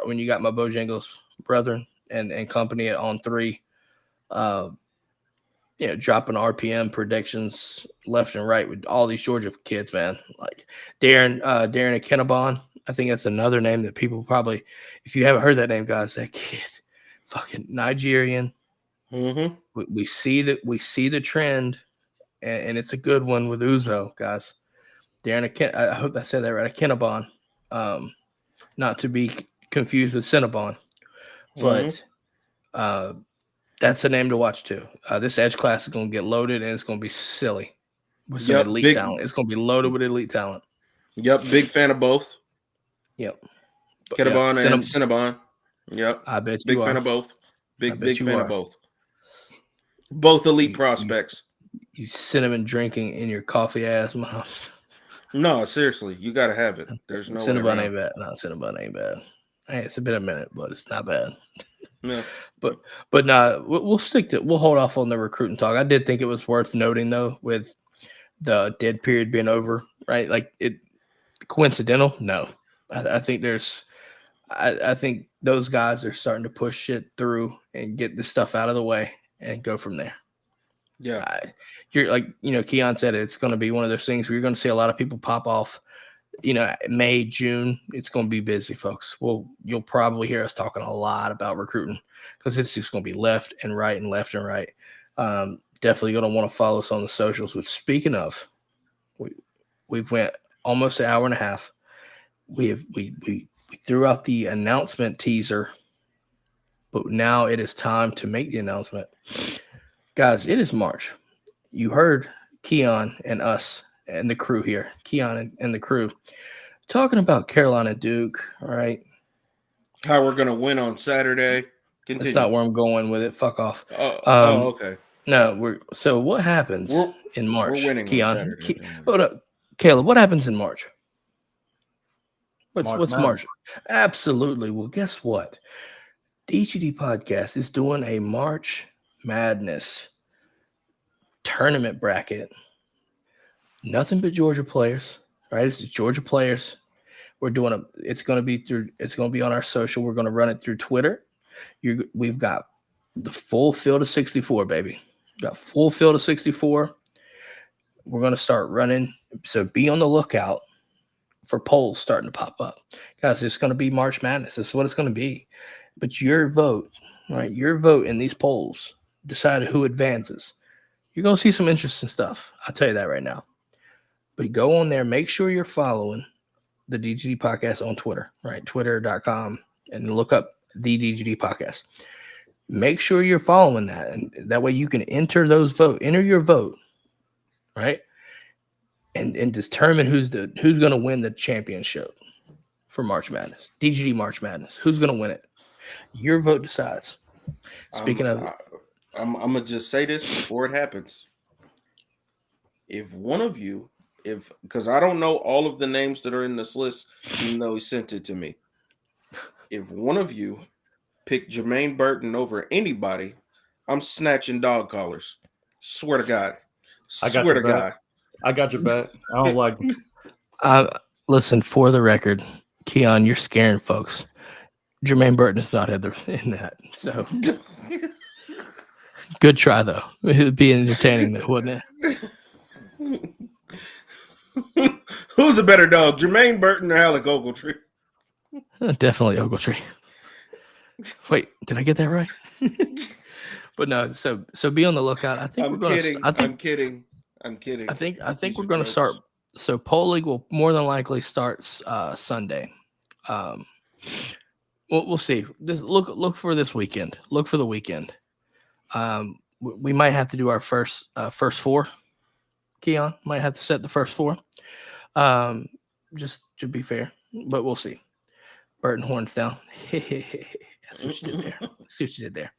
Speaker 1: Bojangles brethren and company on 3, dropping RPM predictions left and right with all these Georgia kids, man. Like Darren Akenabon. I think that's another name that people probably, if you haven't heard that name, guys, that kid, fucking Nigerian.
Speaker 2: Mm-hmm.
Speaker 1: We see the trend, and it's a good one with Uzo, guys. Darren, I hope I said that right. Akenabon, not to be confused with Cinnabon, but that's a name to watch too. This edge class is going to get loaded, and it's going to be silly with some elite talent. It's going to be loaded with elite talent.
Speaker 2: Yep, big fan of both.
Speaker 1: Yep,
Speaker 2: Cinnabon and Cinnabon. Yep,
Speaker 1: I bet you
Speaker 2: big
Speaker 1: are.
Speaker 2: Fan of both. Big fan of both. Both elite prospects.
Speaker 1: You cinnamon drinking in your coffee ass mouth.
Speaker 2: No, seriously, you got to have it. There's no
Speaker 1: Cinnabon ain't bad. No, Cinnabon ain't bad. Hey, it's been a minute, but it's not bad.
Speaker 2: Yeah.
Speaker 1: But nah, we'll hold off on the recruiting talk. I did think it was worth noting though, with the dead period being over, right? Like it coincidental? No. I think I think those guys are starting to push shit through and get this stuff out of the way and go from there.
Speaker 2: Yeah.
Speaker 1: You're like, Keon said, it's going to be one of those things where you're going to see a lot of people pop off, May, June. It's going to be busy, folks. Well, you'll probably hear us talking a lot about recruiting because it's just going to be left and right and left and right. Definitely going to want to follow us on the socials, which, speaking of, we've went almost an hour and a half. We threw out the announcement teaser but now it is time to make the announcement. Guys, it is March. You heard Keon and us and the crew here, Keon and the crew, talking about Carolina Duke, all right?
Speaker 2: How we're going to win on Saturday. Continue.
Speaker 1: That's not where I'm going with it. Fuck off.
Speaker 2: Okay.
Speaker 1: No, so what happens in March?
Speaker 2: We're winning
Speaker 1: Keon,
Speaker 2: on Saturday.
Speaker 1: hold up. Caleb, what happens in March? What's
Speaker 3: Madness.
Speaker 1: March? Absolutely. Well, guess what? DGD Podcast is doing a March Madness tournament bracket. Nothing but Georgia players, right? It's Georgia players. We're doing it's going to be on our social. We're going to run it through Twitter. We've got the full field of 64, baby. Got full field of 64. We're going to start running. So be on the lookout for polls starting to pop up. Guys, it's going to be March Madness. This is what it's going to be. But your vote, right? Your vote in these polls decide who advances. You're going to see some interesting stuff. I'll tell you that right now. But go on there. Make sure you're following the DGD Podcast on Twitter, right? Twitter.com, and look up the DGD Podcast. Make sure you're following that, and that way you can enter your vote, right? And determine who's going to win the championship for March Madness. DGD March Madness. Who's going to win it? Your vote decides. Speaking of,
Speaker 2: I'm gonna just say this before it happens. If one of you, because I don't know all of the names that are in this list, even though he sent it to me. If one of you pick Jermaine Burton over anybody, I'm snatching dog collars. Swear to God. Swear to God.
Speaker 3: I got your back. I don't like
Speaker 1: listen, for the record, Keon, you're scaring folks. Jermaine Burton is not in that. So good try, though. It would be entertaining, though, wouldn't it?
Speaker 2: Who's a better dog, Jermaine Burton or Alec Ogletree?
Speaker 1: Definitely Ogletree. Wait, did I get that right? But no, so be on the lookout. I'm kidding. I think we're going to start. So poll league will more than likely start Sunday. We'll see. Look for this weekend. Look for the weekend. We might have to do our first four. Keon might have to set the first four. Just to be fair, but we'll see. Burton horns down. See what you did there.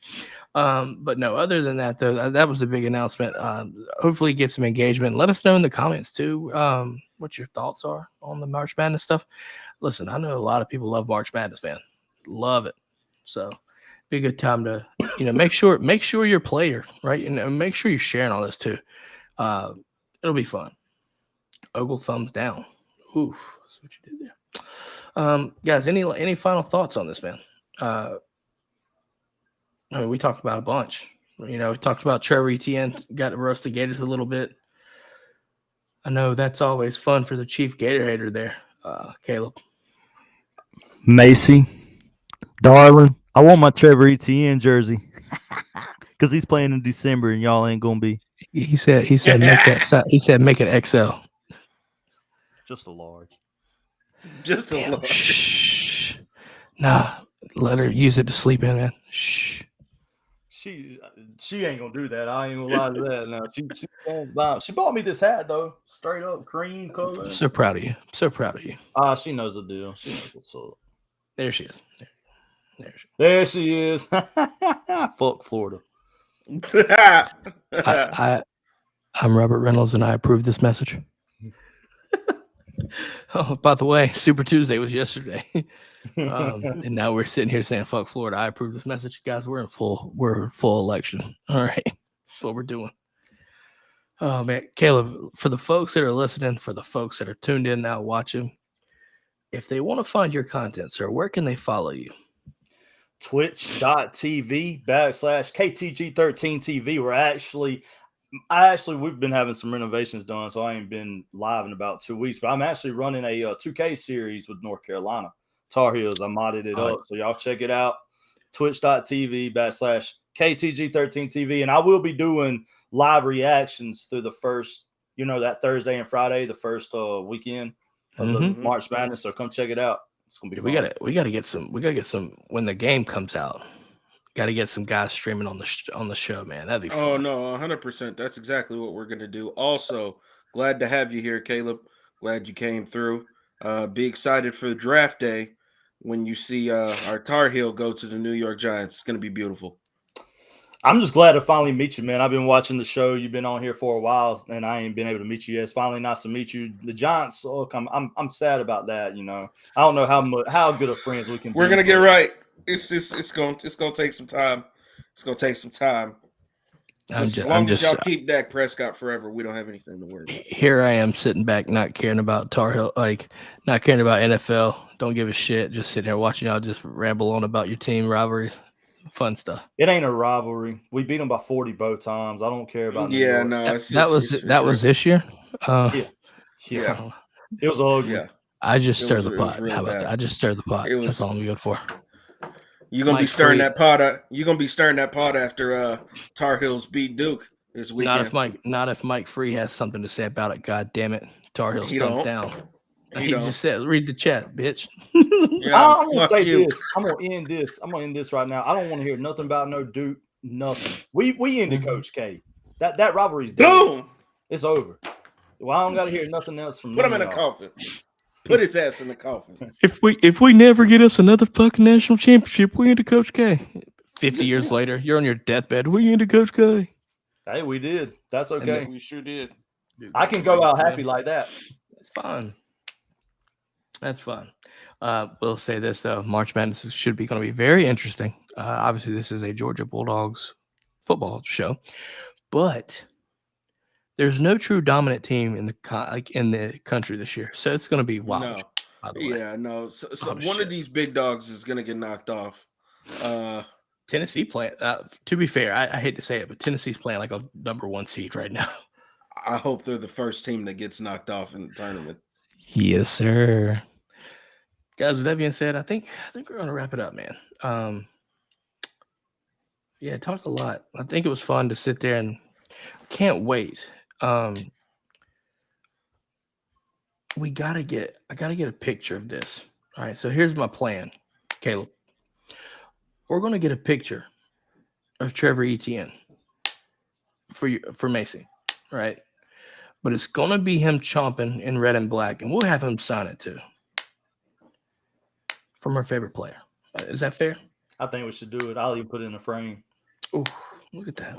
Speaker 1: But no, other than that, though, that was the big announcement. Hopefully get some engagement. Let us know in the comments too what your thoughts are on the March Madness stuff. Listen, I know a lot of people love March Madness, man. Love it. So be a good time to, make sure you're a player, right? And make sure you're sharing all this too. It'll be fun. Ogle thumbs down. Oof, that's what you did there. Guys, any final thoughts on this, man? We talked about a bunch. We talked about Trevor Etienne, got to roast the Gators a little bit. I know that's always fun for the chief Gator hater there, Caleb.
Speaker 6: Macy, darling, I want my Trevor Etienne jersey because he's playing in December and y'all ain't gonna be.
Speaker 1: He said make that. He said make it XL.
Speaker 6: Just a large.
Speaker 2: Just a large.
Speaker 1: Shh. Nah, let her use it to sleep in, man. Shh.
Speaker 3: She ain't gonna do that. I ain't gonna lie to that. No, she bought me this hat though, straight up cream color.
Speaker 1: I'm so proud of you.
Speaker 3: She knows the deal. She knows what's up.
Speaker 1: There she is.
Speaker 3: There she is. Fuck Florida.
Speaker 1: I'm Robert Reynolds, and I approve this message. Oh, by the way, Super Tuesday was yesterday, and now we're sitting here saying "fuck Florida." I approve this message, guys. We're in full election. All right, that's what we're doing. Oh man, Caleb, for the folks that are listening, for the folks that are tuned in now watching, if they want to find your content, sir, where can they follow you?
Speaker 3: Twitch.tv/KTG13TV. We've been having some renovations done, so I ain't been live in about 2 weeks, but I'm actually running a 2K series with North Carolina Tar Heels. I modded it up, so y'all check it out. Twitch.tv/KTG13TV. And I will be doing live reactions through the first, that Thursday and Friday, the first weekend of the March Madness. So come check it out. It's gonna be fun.
Speaker 1: We gotta get some when the game comes out. Got to get some guys streaming on the show, man. That'd be fun.
Speaker 2: Oh no, 100%. That's exactly what we're gonna do. Also, glad to have you here, Caleb. Glad you came through. Be excited for the draft day when you see our Tar Heel go to the New York Giants. It's gonna be beautiful.
Speaker 3: I'm just glad to finally meet you, man. I've been watching the show. You've been on here for a while, and I ain't been able to meet you yet. It's finally nice to meet you. The Giants, look, I'm sad about that. You know, I don't know how good of friends we can be.
Speaker 2: We're gonna get right. It's gonna take some time. It's gonna take some time. As long as y'all keep Dak Prescott forever, we don't have anything to worry about.
Speaker 1: Here I am sitting back, not caring about Tar Heel, like not caring about NFL. Don't give a shit. Just sitting here watching y'all just ramble on about your team rivalries. Fun stuff.
Speaker 3: It ain't a rivalry. We beat them by 40 both times. I don't care about.
Speaker 2: Yeah, no,
Speaker 1: that was this year.
Speaker 3: Yeah. It was ugly.
Speaker 2: Yeah.
Speaker 1: I just stirred the pot.
Speaker 2: Really
Speaker 1: How about
Speaker 2: bad.
Speaker 1: that? I just stirred the pot. That's all I'm good for.
Speaker 2: You're gonna be stirring that pot. You're gonna be stirring that pot after Tar Heels beat Duke this weekend.
Speaker 1: Not if Mike Free has something to say about it. God damn it, Tar Heels thumbs down. He
Speaker 2: don't.
Speaker 1: Just said, "Read the chat, bitch."
Speaker 2: Yeah,
Speaker 3: I'm gonna say this. I'm gonna end this right now. I don't want to hear nothing about no Duke. Nothing. We ended Coach K. That rivalry's done.
Speaker 2: Boom.
Speaker 3: It's over. Well, I don't got to hear nothing else from.
Speaker 2: Put him in a coffin. Put his ass in the coffin.
Speaker 1: If we never get us another fucking national championship, we into Coach K. 50 years later, you're on your deathbed. We into Coach K.
Speaker 3: Hey, we did. That's okay.
Speaker 2: We sure did.
Speaker 3: Dude, I can go out happy like that.
Speaker 1: It's fun. That's fun. We'll say this though: March Madness should be going to be very interesting. Obviously, this is a Georgia Bulldogs football show, but there's no true dominant team in the country this year, so it's going to be wild.
Speaker 2: No.
Speaker 1: By the way.
Speaker 2: Yeah, no. So one of these big dogs is going to get knocked off.
Speaker 1: Tennessee playing. To be fair, I hate to say it, but Tennessee's playing like a number 1 seed right now.
Speaker 2: I hope they're the first team that gets knocked off in the tournament.
Speaker 1: Yes, sir. Guys, with that being said, I think we're going to wrap it up, man. Yeah, talked a lot. I think it was fun to sit there and can't wait. I gotta get a picture of this. All right, so here's my plan, Caleb. We're gonna get a picture of Trevor Etienne for Macy, right? But it's gonna be him chomping in red and black, and we'll have him sign it too. From her favorite player. Is that fair?
Speaker 3: I think we should do it. I'll even put it in a frame.
Speaker 1: Oh, look at that.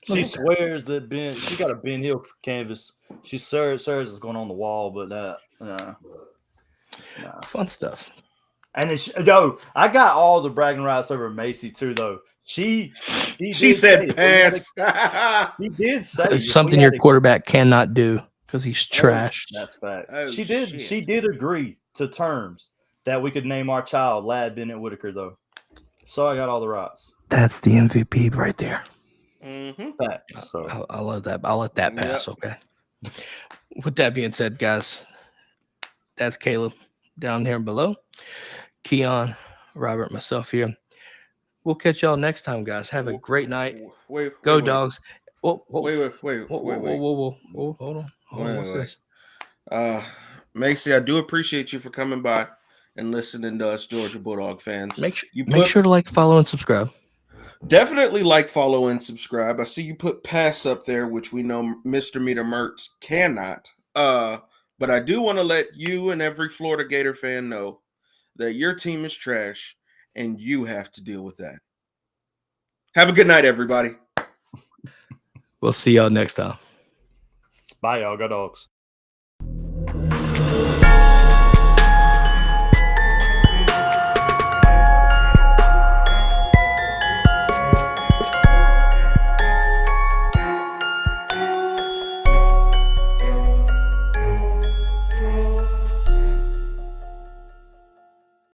Speaker 3: She swears that she got a Ben Hill canvas. She says it's going on the wall, but nah.
Speaker 1: Fun stuff.
Speaker 3: And I got all the bragging rights over Macy too, though. She
Speaker 2: said pass.
Speaker 3: She did say
Speaker 1: it's something your quarterback cannot do because he's trash.
Speaker 3: That's fact.
Speaker 2: Oh,
Speaker 3: she did.
Speaker 2: shit.
Speaker 3: She did agree to terms that we could name our child Lad Bennett Whitaker, though. So I got all the rights.
Speaker 1: That's the MVP right there.
Speaker 2: Mm-hmm.
Speaker 3: Facts. So
Speaker 1: I'll let that pass.
Speaker 2: Yep.
Speaker 1: Okay. With that being said, guys, that's Caleb down here below. Keon, Robert, myself here. We'll catch y'all next time, guys. Have a great night. Go Dogs. Whoa.
Speaker 2: Wait.
Speaker 1: Whoa. Hold on. What's this?
Speaker 2: Macy, I do appreciate you for coming by and listening to us Georgia Bulldog fans.
Speaker 1: Make sure to like, follow, and subscribe.
Speaker 2: Definitely like, follow, and subscribe. I see you put pass up there, which we know Mr. Meter Mertz cannot. But I do want to let you and every Florida Gator fan know that your team is trash and you have to deal with that. Have a good night, everybody.
Speaker 1: We'll see y'all next time.
Speaker 3: bye, y'all. Go Dogs.